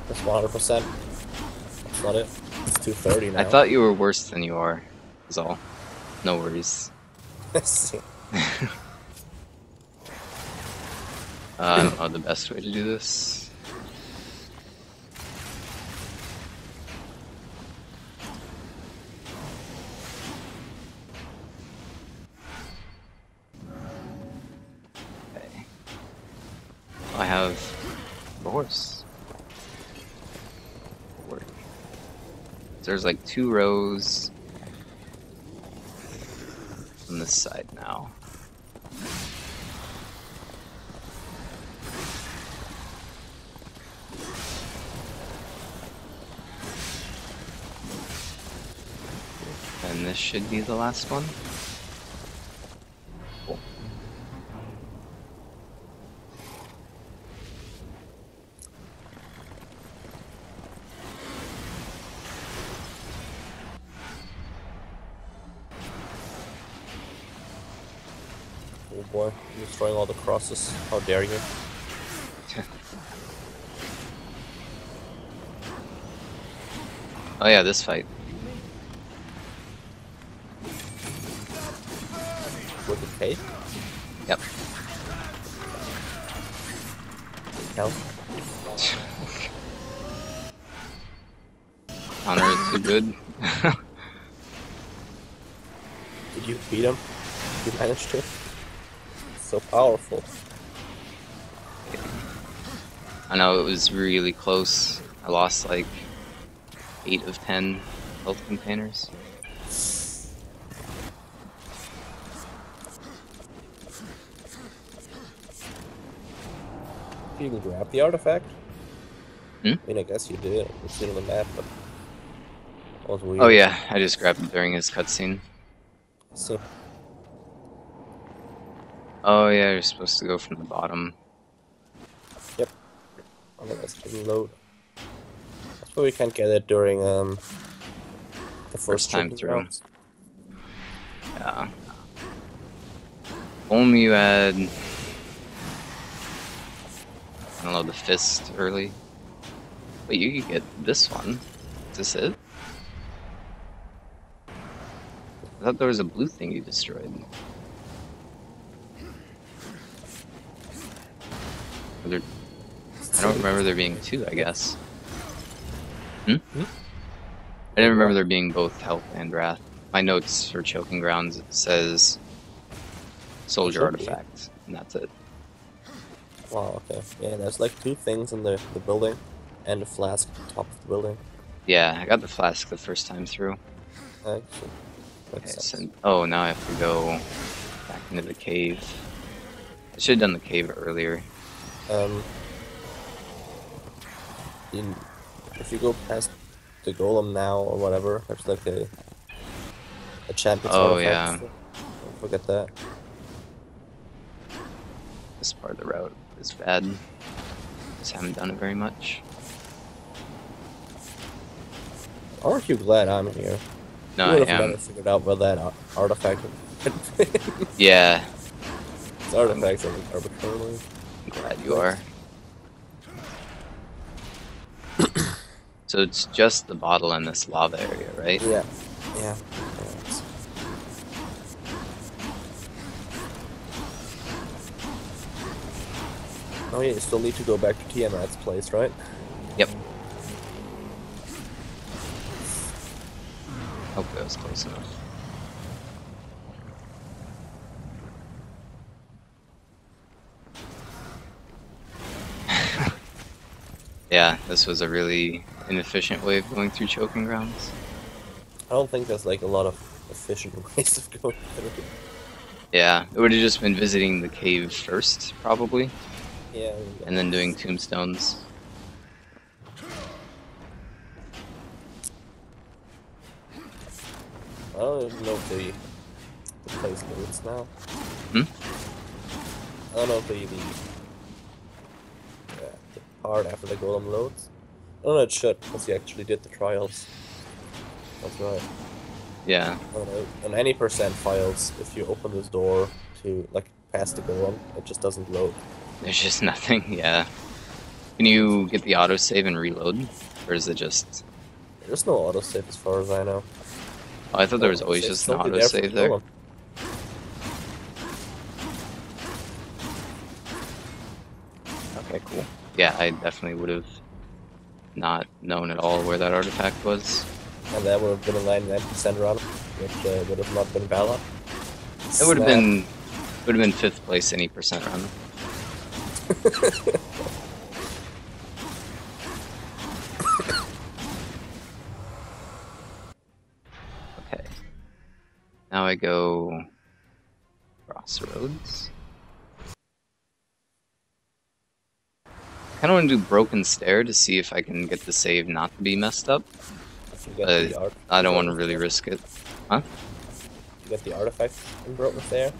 That's 100%. That's not it. It's 2:30 now. I thought you were worse than you are, is all. No worries. I don't know the best way to do this. Okay. I have a horse. Forward. So there's like 2 rows on this side now. And this should be the last one. Cool. Oh boy, you're destroying all the crosses. How dare you? Oh yeah, this fight. With the cake? Yep. Hell. Counter is too good. Did you beat him? You managed to? So powerful. I know it was really close. I lost like 8 of 10 health containers. Did you even grab the artifact? Hmm? I mean, I guess you did. It's in the map, but that was weird. Oh yeah, I just grabbed it during his cutscene. See. Oh yeah, you're supposed to go from the bottom. Yep. Otherwise it didn't load. That's why we can't get it during the first time chicken through. rounds. Yeah. Only you had, I don't know, the fist early. Wait, you could get this one. Is this it? I thought there was a blue thing you destroyed. Were there, I don't remember there being 2, I guess. Hmm? I didn't remember there being both health and wrath. My notes for Choking Grounds, it says soldier artifact, and that's it. Wow, okay. Yeah, there's like 2 things in the building, and a flask at the top of the building. Yeah, I got the flask the first time through. Actually, Okay, so, oh, now I have to go back into the cave. I should have done the cave earlier. If you go past the golem now or whatever, there's like a champion's Oh, artifact. yeah. Don't forget that. This part of the route is bad. Just haven't done it very much. Aren't you glad I'm here? No, You I would have am. never figured out where that artifact would Yeah, It's artifacts are arbitrarily. I'm glad you are. So it's just the bottle in this lava area, right? Yeah. Oh yeah, you still need to go back to Tiamat's place, right? Yep. Hope that was close enough. Yeah, this was a really inefficient way of going through choking grounds. I don't think there's like a lot of efficient ways of going through. Yeah, it would have just been visiting the cave first, probably, Yeah. and then doing tombstones. I don't even know if the place loads now. Hmm? I don't know if the part after the golem loads. I don't know, it should, because you actually did the trials. That's right. Yeah. On any percent files, if you open this door to, like, past the golem, it just doesn't load. There's just nothing, yeah. Can you get the autosave and reload? Or is it just... There's no autosave as far as I know. Oh, I thought there was always It's just an simply there for autosave the there. golem. Okay, cool. Yeah, I definitely would have not known at all where that artifact was. And that would have been a 99% run, which would have not been valid. It would have been 5th place any percent run. Okay. Now I go Crossroads. I kind of want to do Broken Stair to see if I can get the save not to be messed up. But I don't want to really risk it. Huh? You get the artifact in Broken Stair?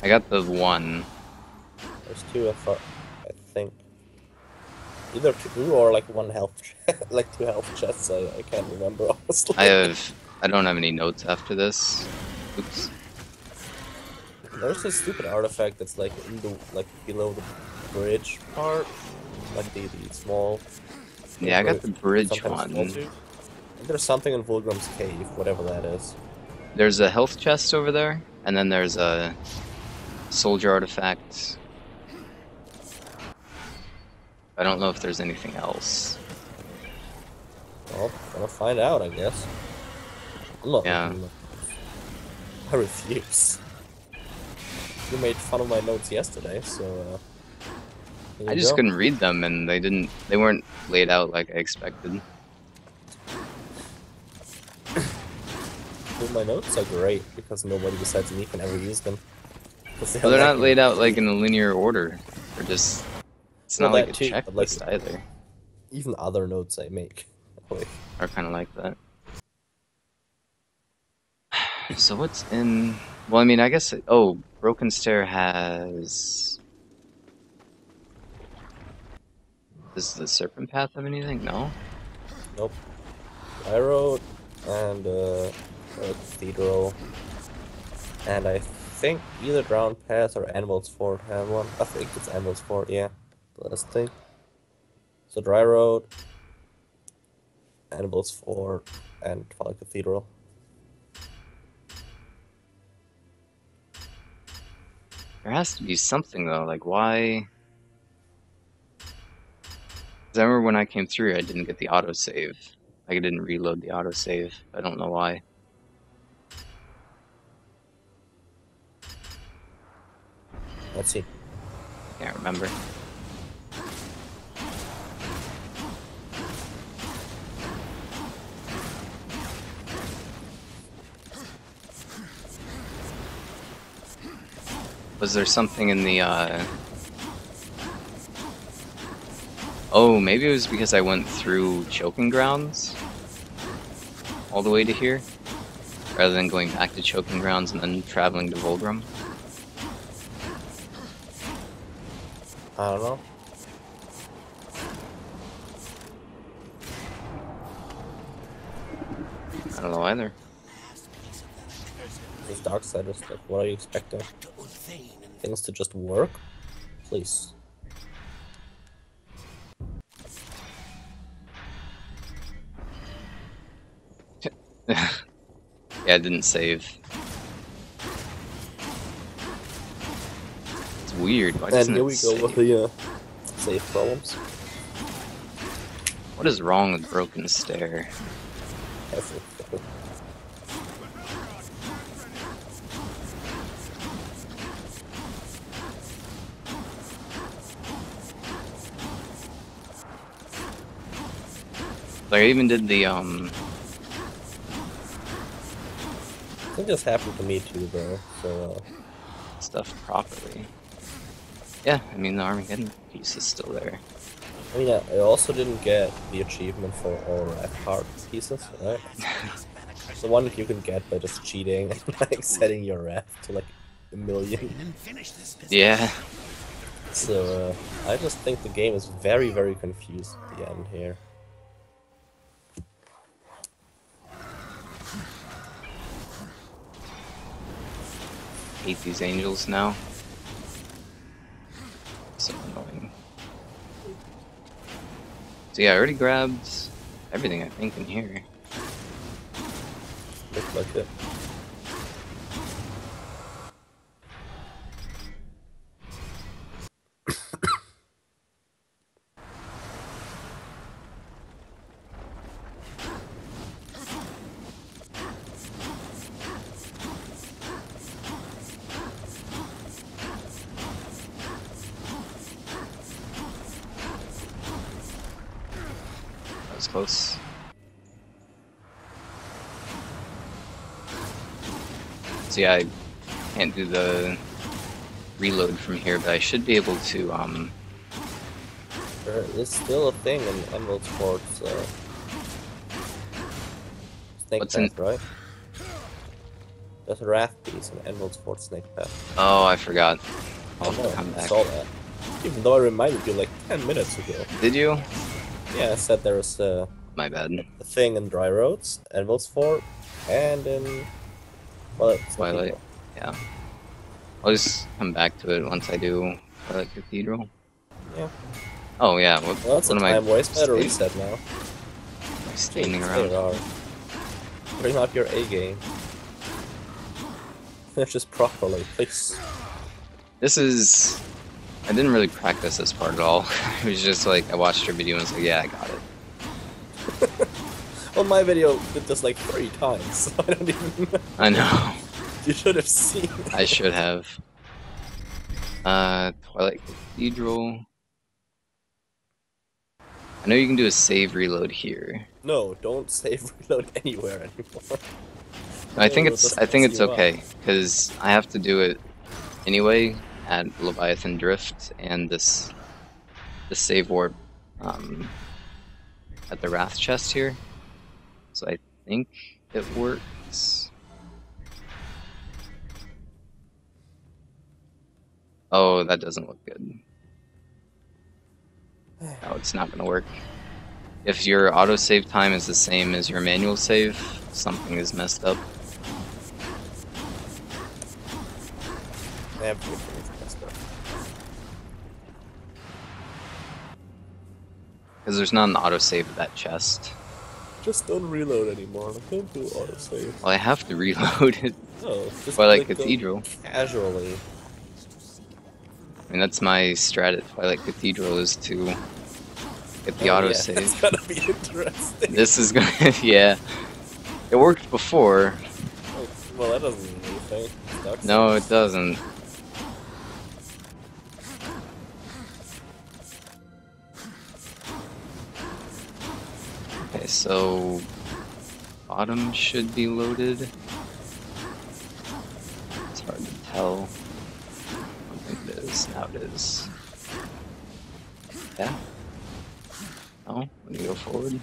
I got the one. There's two, I think. Either two or like one health, like 2 health chests. I can't remember honestly. I don't have any notes after this. Oops. There's this stupid artifact that's like in the below the bridge part, like the small. Yeah, I got the bridge sometimes one. small. There's something in Vulgrim's cave, whatever that is. There's a health chest over there, and then there's a soldier artifact. I don't know if there's anything else. Well, gonna find out, I guess. I'm not. Yeah. I refuse. You made fun of my notes yesterday, so. I just couldn't read them, and they weren't laid out like I expected. Well, my notes are great because nobody besides me can ever use them. Well, they're not laid out like in a linear order. They're just. It's not like a too, checklist either. Even other notes I make are kind of like that. So what's in? Well, I mean, I guess. Oh, Broken Stair has. Does the Serpent Path have anything? No. Nope. I wrote and a Cathedral, and I think either Drowned Path or Animal's Fort have one. I think it's Animal's Fort, yeah. The last thing. So Dry Road, Animal's Fort, and Twilight Cathedral. There has to be something though. Like why? Because I remember when I came through, I didn't get the autosave. Like I didn't reload the autosave. I don't know why. Let's see. Can't remember. Was there something in the, Oh, maybe it was because I went through Choking Grounds all the way to here, rather than going back to Choking Grounds and then traveling to Volgrim. I don't know. I don't know either. This Darksiders stuff, what are you expecting? Things to just work? Please. Yeah, it didn't save. It's weird. Why doesn't And here we it go save? with the save problems. What is wrong with Broken Stair? Everything. Like, I even did the, I think this happened to me too, though, so, stuff properly. Yeah, I mean, the Armageddon piece is still there. I mean, I also didn't get the achievement for all raft card pieces, right? The one that you can get by just cheating and, like, setting your raft to, like, 1,000,000. Yeah. So, I just think the game is very, very confused at the end here. Hate these angels now. So annoying. So yeah, I already grabbed everything I think in here. Looks like it. That was close. So yeah, I can't do the reload from here, but I should be able to, There is still a thing in Emerald Sports, Snake What's Path, in- right? There's a raft piece in Emerald Sports Snake Path. oh, I forgot. I'll I know, come I back. saw that. Even though I reminded you like 10 minutes ago. Did you? Yeah, I said there was a My bad. thing in Dry Roads, Emerald Sport, and in... well, it's Twilight. Yeah. I'll just come back to it once I do Twilight Cathedral. Yeah. Oh yeah, Well, that's a what am I time waste. Better sta- reset now. standing Stay around? around. Bring out your A game. Finish this properly, please. This is... I didn't really practice this part at all. It was just like, I watched your video and was like, yeah, I got it. Well, my video did this like 3 times, so I don't even know. I know. You should have seen. I should have. Twilight Cathedral. I know you can do a save reload here. No, don't save reload anywhere anymore. I think Reload it's just I think messes it's you up. okay because I have to do it anyway at Leviathan Drift and the save warp at the Wrath chest here. So I think it works. Oh, that doesn't look good. No, it's not gonna work. If your autosave time is the same as your manual save, something is messed up. Everything is messed up. Because there's not an autosave at that chest. Just don't reload anymore. Don't do autosave. Well, I have to reload it. No, just Twilight click them Cathedral. casually. I mean, that's my strat at Twilight Cathedral is to get the Oh, yeah, autosave. It's gonna be interesting. This is gonna, yeah. It worked before. Oh, well, that doesn't mean anything. Darksiders. No, it doesn't. Okay, so bottom should be loaded. It's hard to tell. I don't think it is. Now it is. Yeah. No, let me go forward.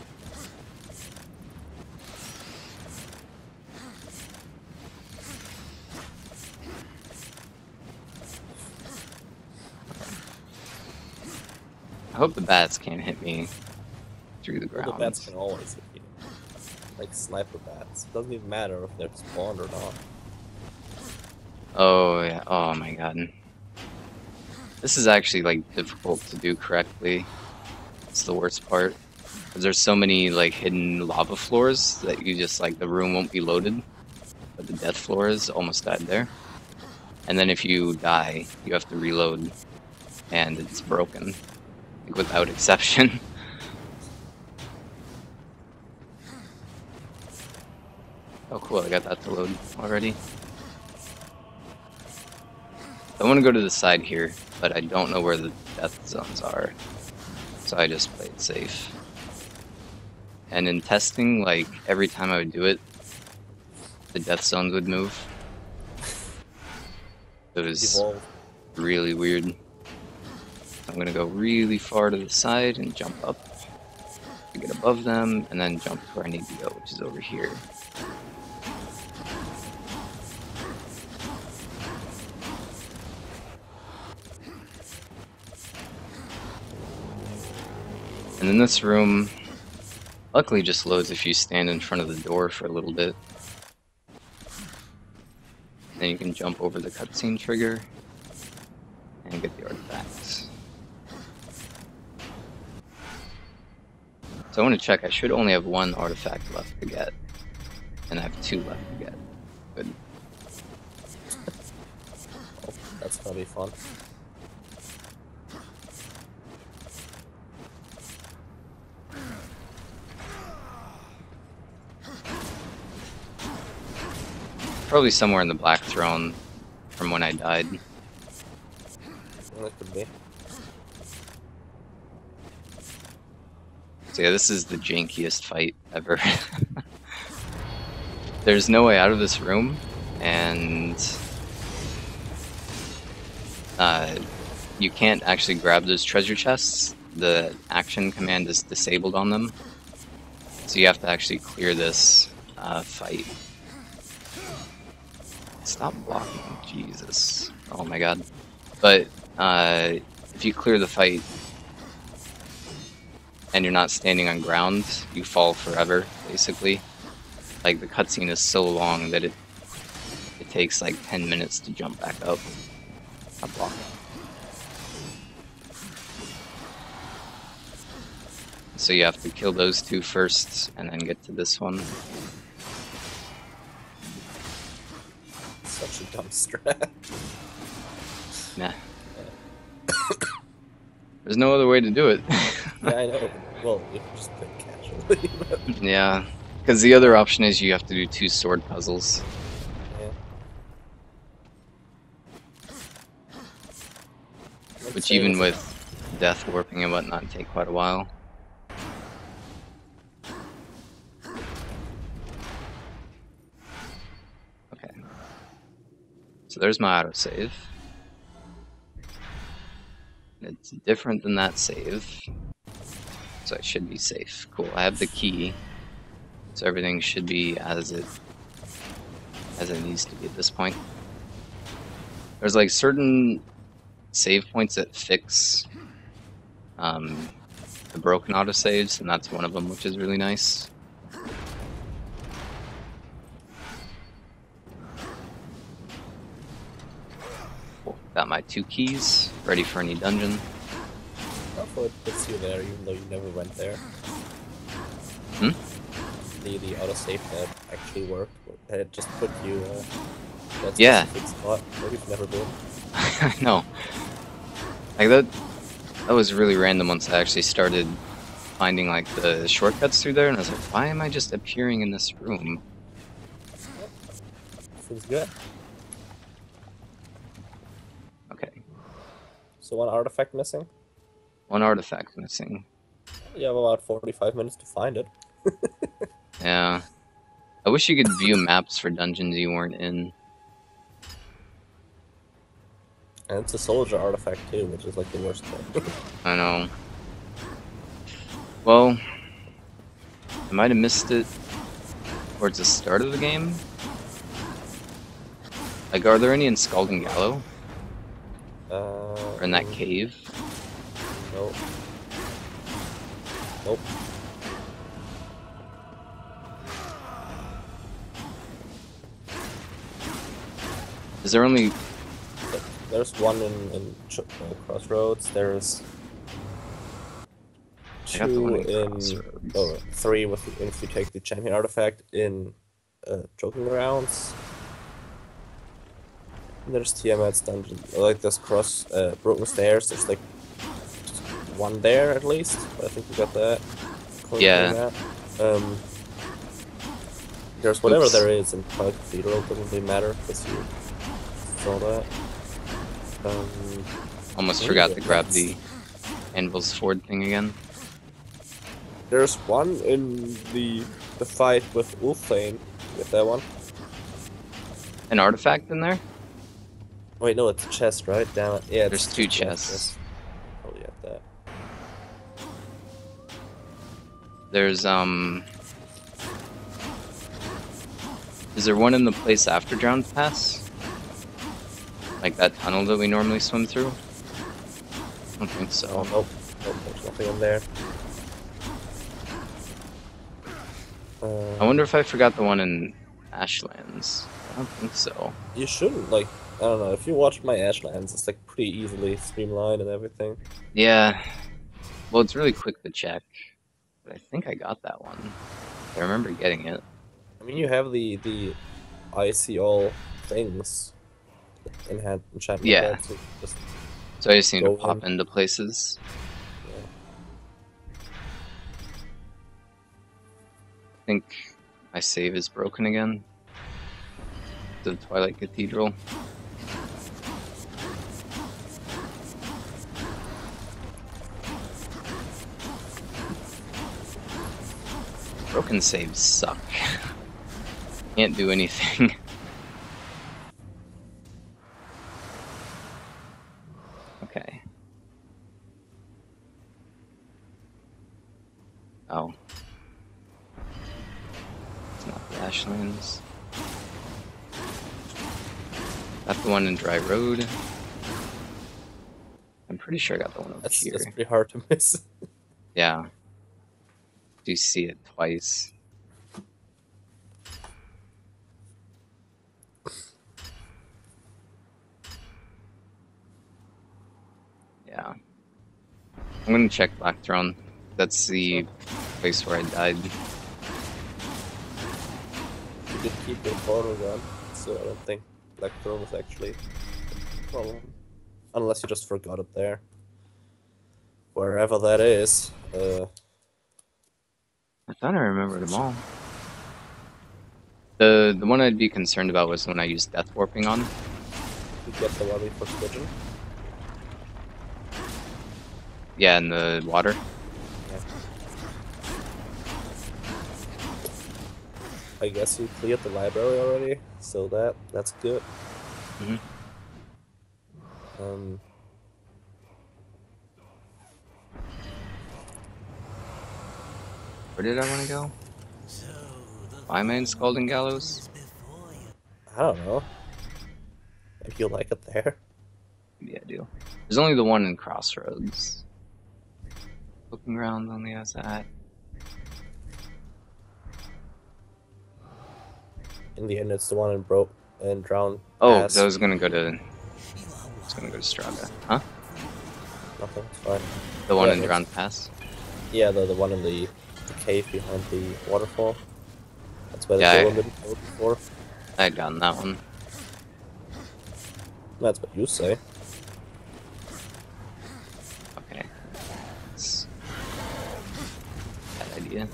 I hope the bats can't hit me through the Well, ground. the bats can always hit you. Like sniper bats. Doesn't even matter if they're spawned or not. Oh yeah. Oh my god. This is actually like difficult to do correctly. It's the worst part. 'Cause there's so many like hidden lava floors that you just like the room won't be loaded. But the death floors almost died there. And then if you die, you have to reload. And it's broken. Like, without exception. Oh cool, I got that to load already. I want to go to the side here, but I don't know where the death zones are. So I just play it safe. And in testing, like, every time I would do it, the death zones would move. It was Evolve. really weird. I'm gonna go really far to the side and jump up to get above them, and then jump to where I need to go, which is over here. And in this room, luckily just loads if you stand in front of the door for a little bit. Then you can jump over the cutscene trigger and get the artifacts. So I want to check, I should only have one artifact left to get. And I have 2 left to get. Good. Oh, that's gonna be fun. Probably somewhere in the Black Throne from when I died. That could be. So yeah, this is the jankiest fight ever. There's no way out of this room, and you can't actually grab those treasure chests. The action command is disabled on them, so you have to actually clear this fight. Stop blocking, Jesus. Oh my god. But if you clear the fight and you're not standing on ground, you fall forever, basically. Like, the cutscene is so long that it takes like 10 minutes to jump back up. Stop blocking. So you have to kill those 2 first and then get to this one. Such a dumb strat. Nah. There's no other way to do it. Yeah, I know. Well, you can just play casually. But... Yeah, because the other option is you have to do 2 sword puzzles. Yeah. Which even with death warping and whatnot take quite a while. Okay. So there's my autosave. It's different than that save. So I should be safe. Cool, I have the key. So everything should be as it needs to be at this point. There's like certain save points that fix the broken autosaves, and that's one of them, which is really nice. Cool. Got my 2 keys, ready for any dungeon. Hopefully it puts you there, even though you never went there. Hmm? The autosave that actually worked, that it just put you that Yeah. specific spot where you've never been. I know. Like that was really random once I actually started finding like the shortcuts through there, and I was like, why am I just appearing in this room? Seems good. Okay. So 1 artifact missing? 1 artifact missing. You have about 45 minutes to find it. Yeah. I wish you could view maps for dungeons you weren't in. And it's a soldier artifact too, which is like the worst thing. I know. Well, I might have missed it towards the start of the game. Like, are there any in Scalding Gallow? Or in that cave? Nope. Nope. Is there only... There's 1 in Crossroads, there's 2 in... Oh, 3 if you take the champion artifact in Joking Grounds. And there's Tiamat's dungeon, like this Broken Stairs, there's like 1 there at least, but I think we got that. Yeah. There's whatever there is in Cloud Cathedral, doesn't really matter, because you saw that. Almost forgot to grab the Anvil's Ford thing again. There's one in the fight with Ulfane. With that one. An artifact in there? Wait, no, it's a chest, right? Damn it. Yeah, There's two chests. Oh, yeah, that. There's is there one in the place after Drowned Pass? Like that tunnel that we normally swim through? I don't think so. Oh, nope. Nope, there's nothing in there. I wonder if I forgot the one in Ashlands. I don't think so. You shouldn't, like, I don't know, if you watch my Ashlands, it's like pretty easily streamlined and everything. Yeah. Well, it's really quick to check. But I think I got that one. I remember getting it. I mean, you have the I see all things in enchantment. Yeah. That, so just So I just need to go pop into places. yeah. I think my save is broken again. The Twilight Cathedral. Broken saves suck. Can't do anything. Okay. Oh. It's not the Ashlands. Got the one in Dry Road. I'm pretty sure I got the one over here. That's pretty hard to miss. Yeah. Do see it twice. Yeah. I'm gonna check Black Throne. That's the place where I died. You did keep your portal gun, so I don't think Black Throne was actually a problem. Unless you just forgot it there. Wherever that is. I thought I remembered them all. The one I'd be concerned about was when I used Death Warping on. You get the one for Pigeon. Yeah, in the water. Yeah. I guess you cleared the library already, so that's good. Mm-hmm. Where did I want to go? Why am I in Scalding Gallows? I don't know. If you like it there. Yeah, I do. There's only the one in Crossroads. Looking around on the outside. In the end, it's the one in Drowned Oh, Pass. I was gonna go to. I was gonna go to Straga. Huh? Nothing, it's fine. The one Yeah, in it's- Drowned Pass. Yeah, the one in the cave behind the waterfall. That's where the Yeah, golem didn't go before. I had gotten that one. That's what you say. Okay. That's bad idea.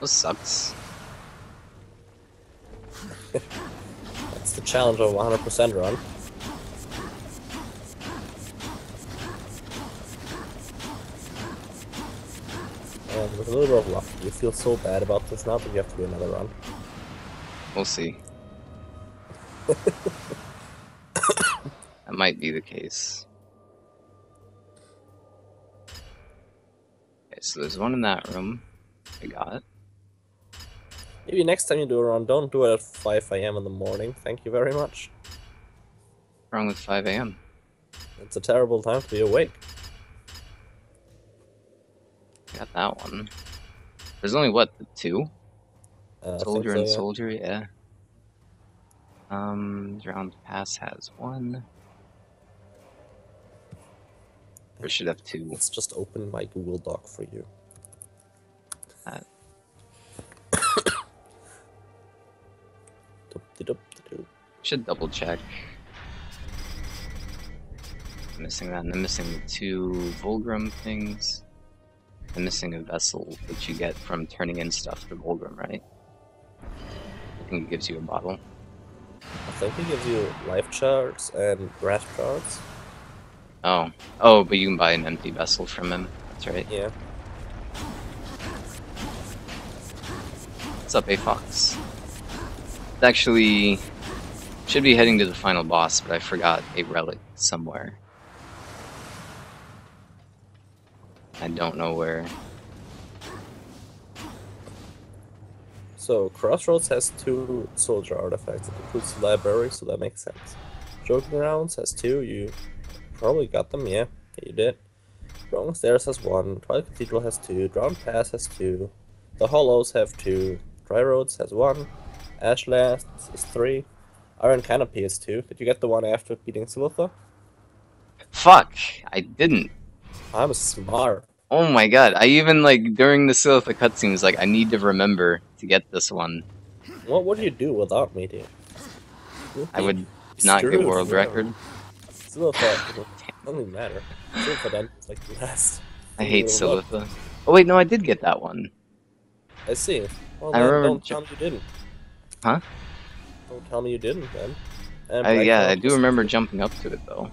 This sucks. That's the challenge of 100% run. And with a little bit of luck, you feel so bad about this now that you have to do another run. We'll see. That might be the case. Okay, so there's one in that room. I got it. Maybe next time you do a run, don't do it at 5 AM in the morning. Thank you very much. What's wrong with 5 AM? It's a terrible time to be awake. Got that one. There's only what, the two? I think Soldier so, and yeah. soldier, yeah. Drowned Pass has one. Or should have two. Let's just open my Google Doc for you. That. Doop-de-doop-de-doop. Should double check. I'm missing that, and I'm missing the two Volgrim things. I'm missing a vessel that you get from turning in stuff to Volgrim, right? I think it gives you a bottle. I think it gives you life shards and grass shards. Oh. Oh, but you can buy an empty vessel from him. That's right. Yeah. What's up, A-Fox? Actually, should be heading to the final boss, but I forgot a relic somewhere. I don't know where. So, Crossroads has 2 soldier artifacts. It includes the library, so that makes sense. Joking Grounds has 2. You probably got them, yeah. You did. Rolling Stairs has 1. Twilight Cathedral has 2. Drowned Pass has 2. The Hollows have 2. Dry Roads has 1. Ashlands is 3. Iron Canopy is 2. Did you get the one after beating Silitha? Fuck! I didn't. I'm smart. Oh my god, I even, like, during the Silitha cutscene was like, I need to remember to get this one. What would you do without me, dude? I would not get world record. Silitha doesn't even matter. Silitha then is like the last. I hate Silitha. Oh wait, no, I did get that one. I see. Well, I then remember don't tell me you didn't. Huh? Don't tell me you didn't, then. And Yeah, I do remember jumping up to it, though.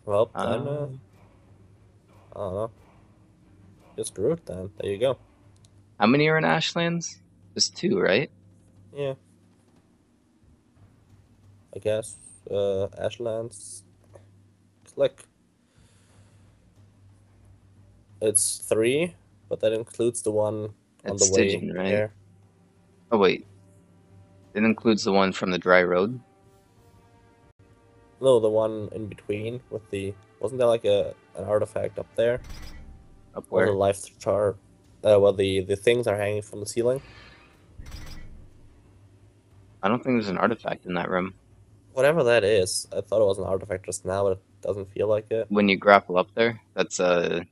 Well, then, I don't know. Just screw it, then. There you go. How many are in Ashlands? Just 2, right? Yeah. I guess, Ashlands... Click. It's 3, but that includes the one on That's the way Stygian, right? there. Oh wait. It includes the one from the dry road? No, the one in between with the... Wasn't there like an artifact up there? Up Where where? the life chart... well, the things are hanging from the ceiling. I don't think there's an artifact in that room. Whatever that is. I thought it was an artifact just now, but it doesn't feel like it. When you grapple up there, that's a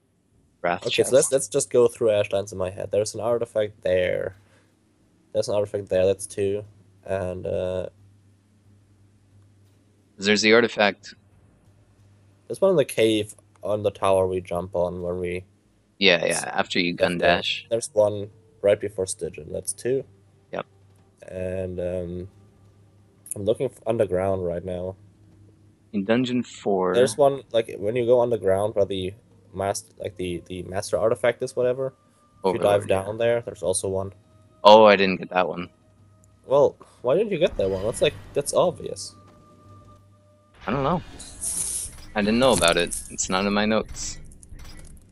wrath Okay, chest. so let's just go through Ashlands in my head. There's an artifact there. There's an artifact there, that's 2. And, There's the artifact. there's one in the cave on the tower we jump on when we... Yeah, after you gun dash. There's one right before Stygian, that's 2. Yep. And, I'm looking underground right now. In Dungeon 4... There's one, like, when you go underground where the master artifact is, whatever. If you dive down there, there's also one. Oh, I didn't get that one. Well, why didn't you get that one? That's obvious. I don't know. I didn't know about it. It's not in my notes.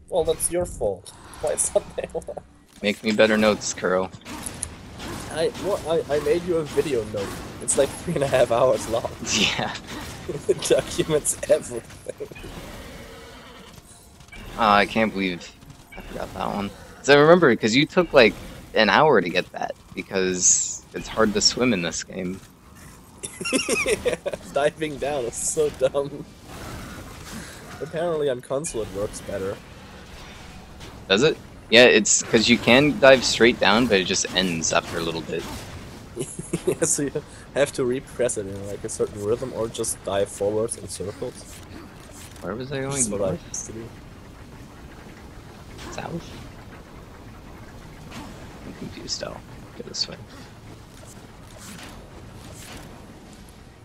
Well, that's your fault. Why is that there? Make me better notes, Kuro. I made you a video note. It's like 3.5 hours long. Yeah. It documents everything. I can't believe I forgot that one. So I remember, because you took like an hour to get that, because it's hard to swim in this game. Yeah, diving down is so dumb. Apparently on console it works better. Does it? Yeah, it's because you can dive straight down, but it just ends after a little bit. Yeah, so you have to repress it in like a certain rhythm, or just dive forwards in circles. Where was I going? That's what I North? used to do. South? I'm confused now. Go this way.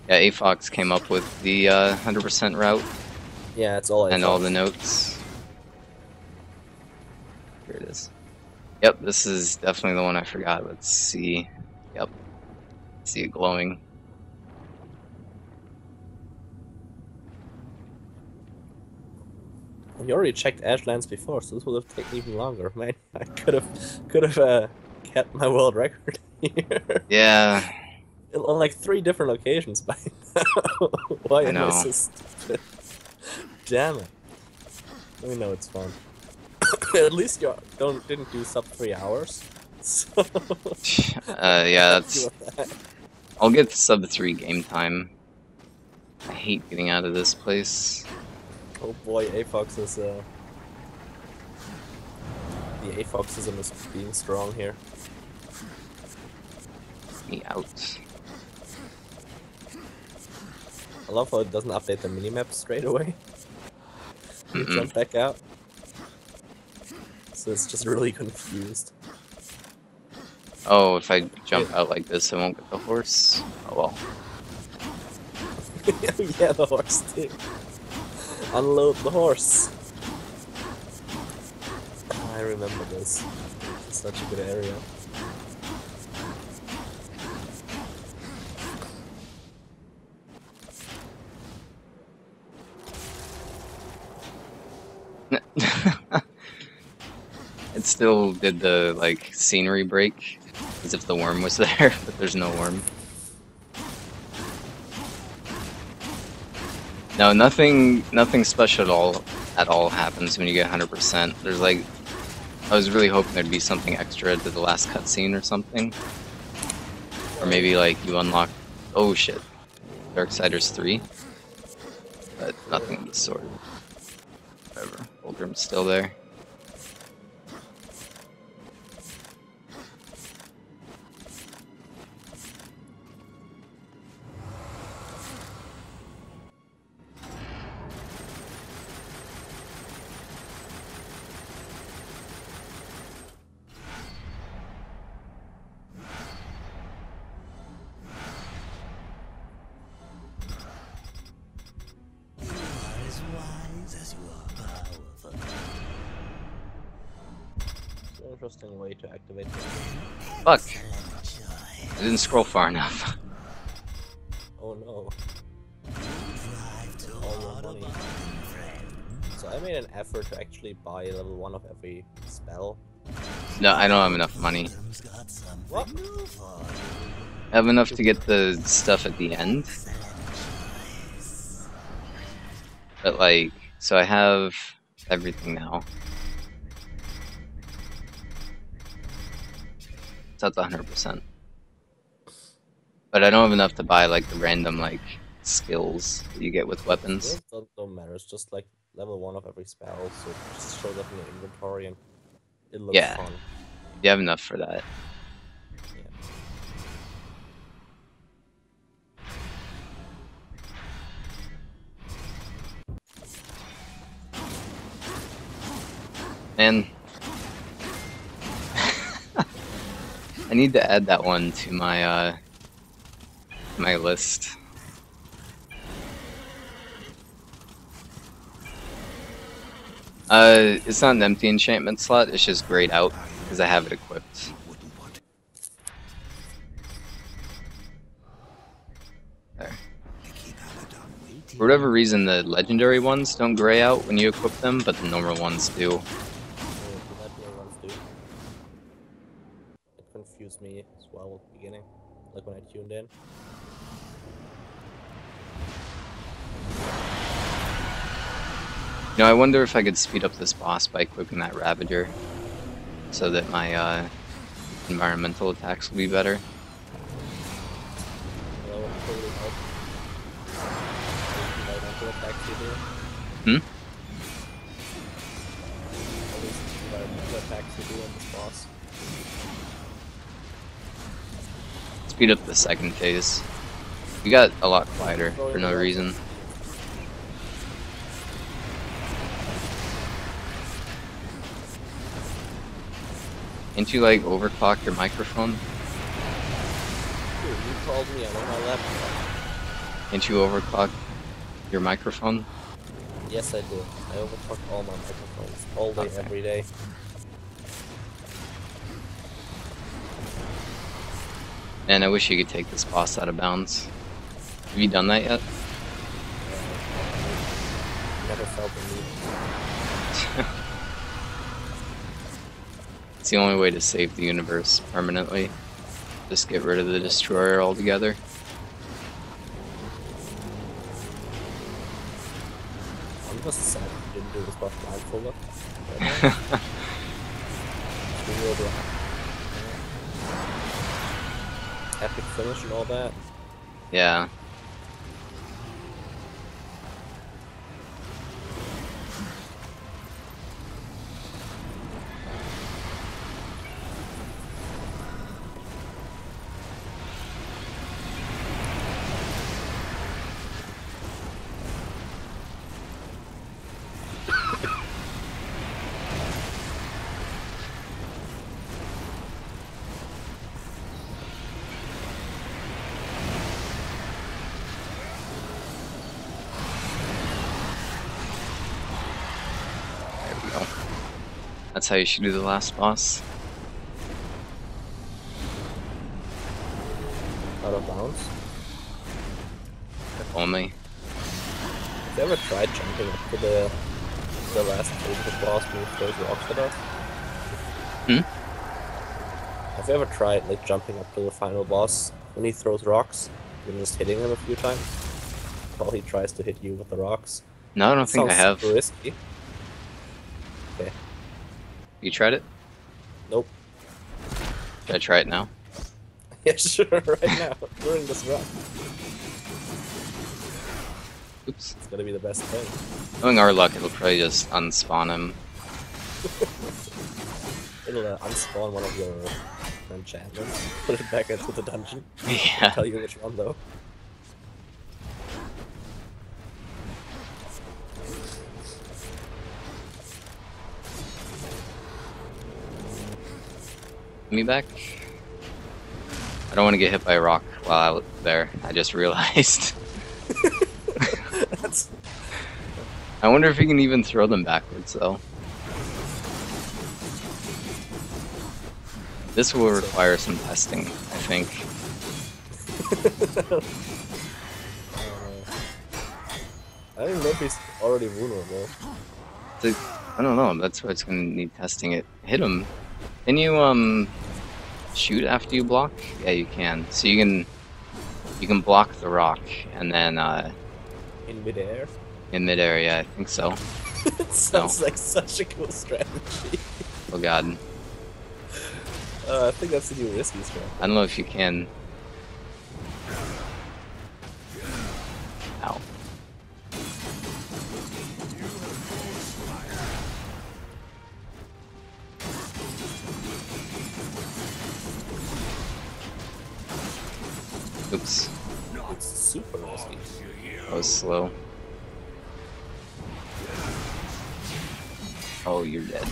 Yeah, A-Fox came up with the 100% route Yeah, it's all I and all the notes. Here it is. Yep, this is definitely the one I forgot. Let's see. Yep. See it glowing. You already checked Ashlands before, so this would have taken even longer. Man, I could have kept my world record here. Yeah. On like 3 different locations by now. Why am I so stupid? Damn it. Let me know it's fun. At least you didn't do sub 3 hours. So Yeah, that's... I'll get sub 3 game time. I hate getting out of this place. Oh boy, A-Fox is the A-Foxism is being strong here. Me out. I love how it doesn't update the minimap straight away. You jump back out. So it's just really confused. Oh, if I jump out like this, I won't get the horse. Oh well. Yeah, the horse too. Unload the horse. I remember this. It's such a good area. It still did the like scenery break, as if the worm was there, but there's no worm. No, nothing special at all happens when you get 100%. There's like, I was really hoping there'd be something extra to the last cutscene or something, or maybe like you unlock, oh shit, Darksiders 3, but nothing of the sort. Whatever, Fulgrim's still there. Interesting way to activate it. Fuck! I didn't scroll far enough. Oh no. All your money. So I made an effort to actually buy level 1 of every spell. No, I don't have enough money. What? I have enough to get the stuff at the end. But like, so I have everything now. So that's 100%. But I don't have enough to buy like the random like skills that you get with weapons. Don't matter, it's just like level 1 of every spell, so it just shows up in your inventory and it looks Yeah. fun. You have enough for that. Yeah. Man. I need to add that one to my my list. It's not an empty enchantment slot, it's just grayed out because I have it equipped. There. For whatever reason, the legendary ones don't gray out when you equip them, but the normal ones do. It confused me as well at the beginning, like when I tuned in. You know, I wonder if I could speed up this boss by equipping that Ravager, so that my environmental attacks will be better. That would totally help. Environmental attacks you do. Hmm? All these environmental attacks you do on this boss. Speed up the second phase. You got a lot quieter for no reason. Can't you like overclock your microphone? Dude, you called me, I'm on my laptop. Can't you overclock your microphone? Yes, I do. I overclock all my microphones, all day, Okay. every day. Man, I wish you could take this boss out of bounds. Have you done that yet? Never felt the need. It's the only way to save the universe permanently. Just get rid of the destroyer altogether. I'm just sad you didn't do this boss blindfolded. Epic finish and all that. Yeah. That's how you should do the last boss. Out of bounds. If only. Have you ever tried jumping up to the last phase of the boss when he throws rocks at us? Have you ever tried like jumping up to the final boss when he throws rocks and just hitting him a few times while he tries to hit you with the rocks? No, I don't think I have. Super risky. Okay. You tried it? Nope. Should I try it now? Yeah, sure. Right now, during this run, Oops. it's gonna be the best thing. Knowing our luck, it'll probably just unspawn him. It'll unspawn one of your enchantments, put it back into the dungeon. Yeah. Tell you which one though. Me back? I don't want to get hit by a rock while out there. I just realized. That's... I wonder if you can even throw them backwards though. This will require some testing, I think. I think Murphy's already vulnerable. I don't know, that's why it's gonna need testing it. Hit him. Can you shoot after you block? Yeah, you can. So you can block the rock and then In midair? in midair, yeah, I think so. It sounds like such a cool strategy. Oh god. I think that's the new risky strategy. I don't know if you can. Ow. Oops. It's super risky. That was slow. Oh, you're dead.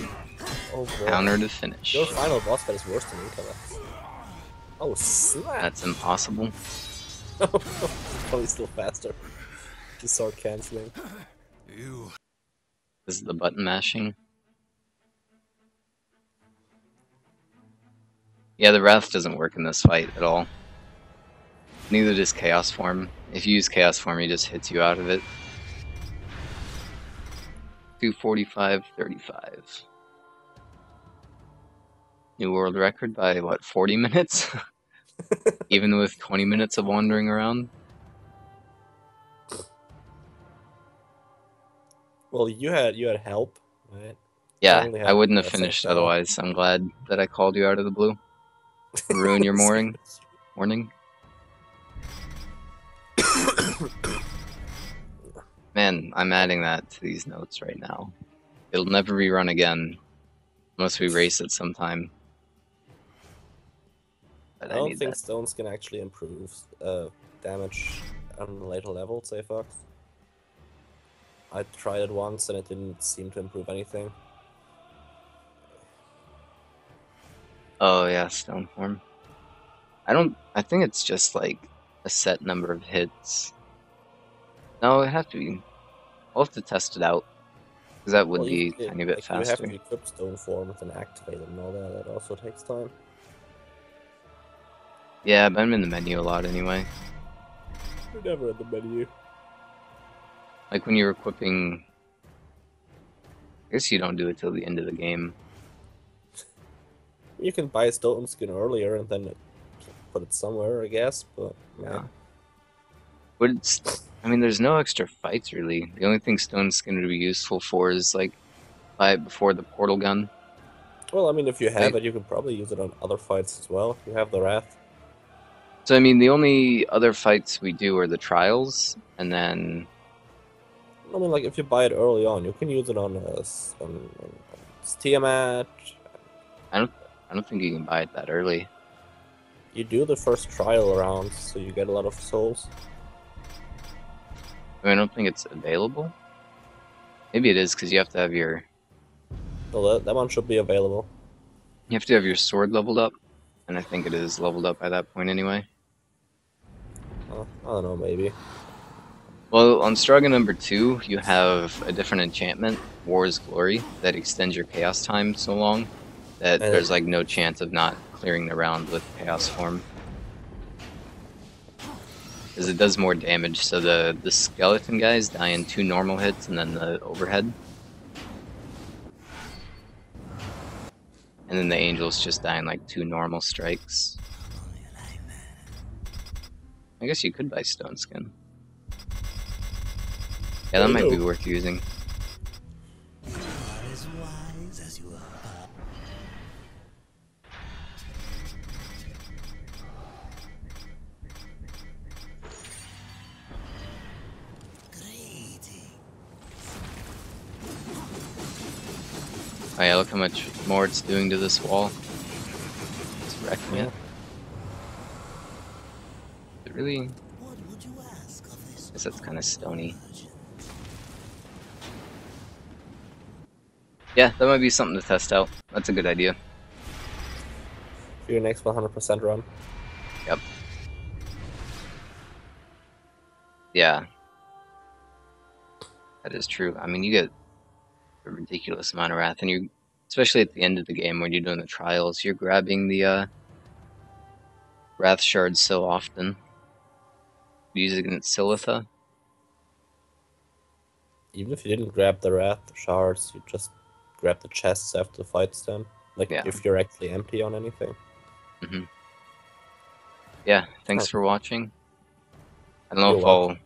Oh boy. Counter to finish. Your final boss fight is worse than Incollex. Oh snap! That's impossible. Probably still faster. Just sword canceling. This is the button mashing. Yeah, the Wrath doesn't work in this fight at all. Neither does Chaos Form. If you use Chaos Form, he just hits you out of it. 2:45:35. New world record by what, 40 minutes? Even with 20 minutes of wandering around? Well, you had help, right? Yeah, only I had wouldn't have myself finished down. otherwise. I'm glad that I called you out of the blue. Ruin your morning. Man, I'm adding that to these notes right now. It'll never rerun again. Unless we race it sometime. But I don't need think that. stones can actually improve damage on later levels, say Fox. I tried it once and it didn't seem to improve anything. Oh yeah, stone form. I think it's just like a set number of hits. No, it has to be. I'll have to test it out. Because that would Well, be a tiny bit You faster. have to equip stone forms and activate them and all that. That also takes time. Yeah, but I'm in the menu a lot anyway. You're never in the menu. Like when you're equipping... I guess you don't do it till the end of the game. You can buy a stone skin earlier and then put it somewhere, I guess, but Yeah. But it's... I mean, there's no extra fights, really. The only thing stone skin would be useful for is, like, buy it before the portal gun. Well, I mean, if you have Like- it, you can probably use it on other fights as well. You have the Wrath. So, I mean, the only other fights we do are the trials, and then... I mean, like, if you buy it early on, you can use it on Tiamat. I don't think you can buy it that early. You do the first trial round, so you get a lot of souls. I mean, I don't think it's available. Maybe it is, because you have to have your... So that one should be available. You have to have your sword leveled up, and I think it is leveled up by that point anyway. I don't know, maybe. Well, on Struggle number 2, you have a different enchantment, War's Glory, that extends your chaos time so long that And there's like no chance of not clearing the round with chaos form. Because it does more damage, so the skeleton guys die in 2 normal hits and then the overhead. And then the angels just die in like 2 normal strikes. I guess you could buy Stone Skin. Yeah, that might be worth using. As wise as you are. Oh yeah, look how much more it's doing to this wall. It's wrecking it. It really... What would you ask of this? I guess that's kind of stony. Yeah, that might be something to test out. That's a good idea. for your next 100% run. Yep. Yeah. That is true. I mean, you get a ridiculous amount of wrath, and you, especially at the end of the game when you're doing the trials, you're grabbing the wrath shards so often. Using it Silitha. Even if you didn't grab the wrath shards, you just grab the chests after the fights then. Like, Yeah. if you're actually empty on anything. Mm-hmm. Yeah, thanks for watching. I don't know You're if welcome.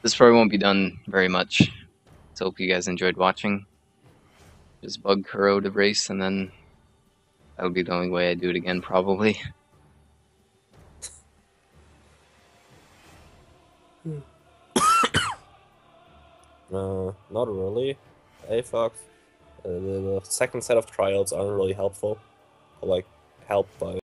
this probably won't be done very much. So hope you guys enjoyed watching. Just bug corrode erase, and then that'll be the only way I do it again, probably. Not really. AFOX. The second set of trials aren't really helpful. Like, helped by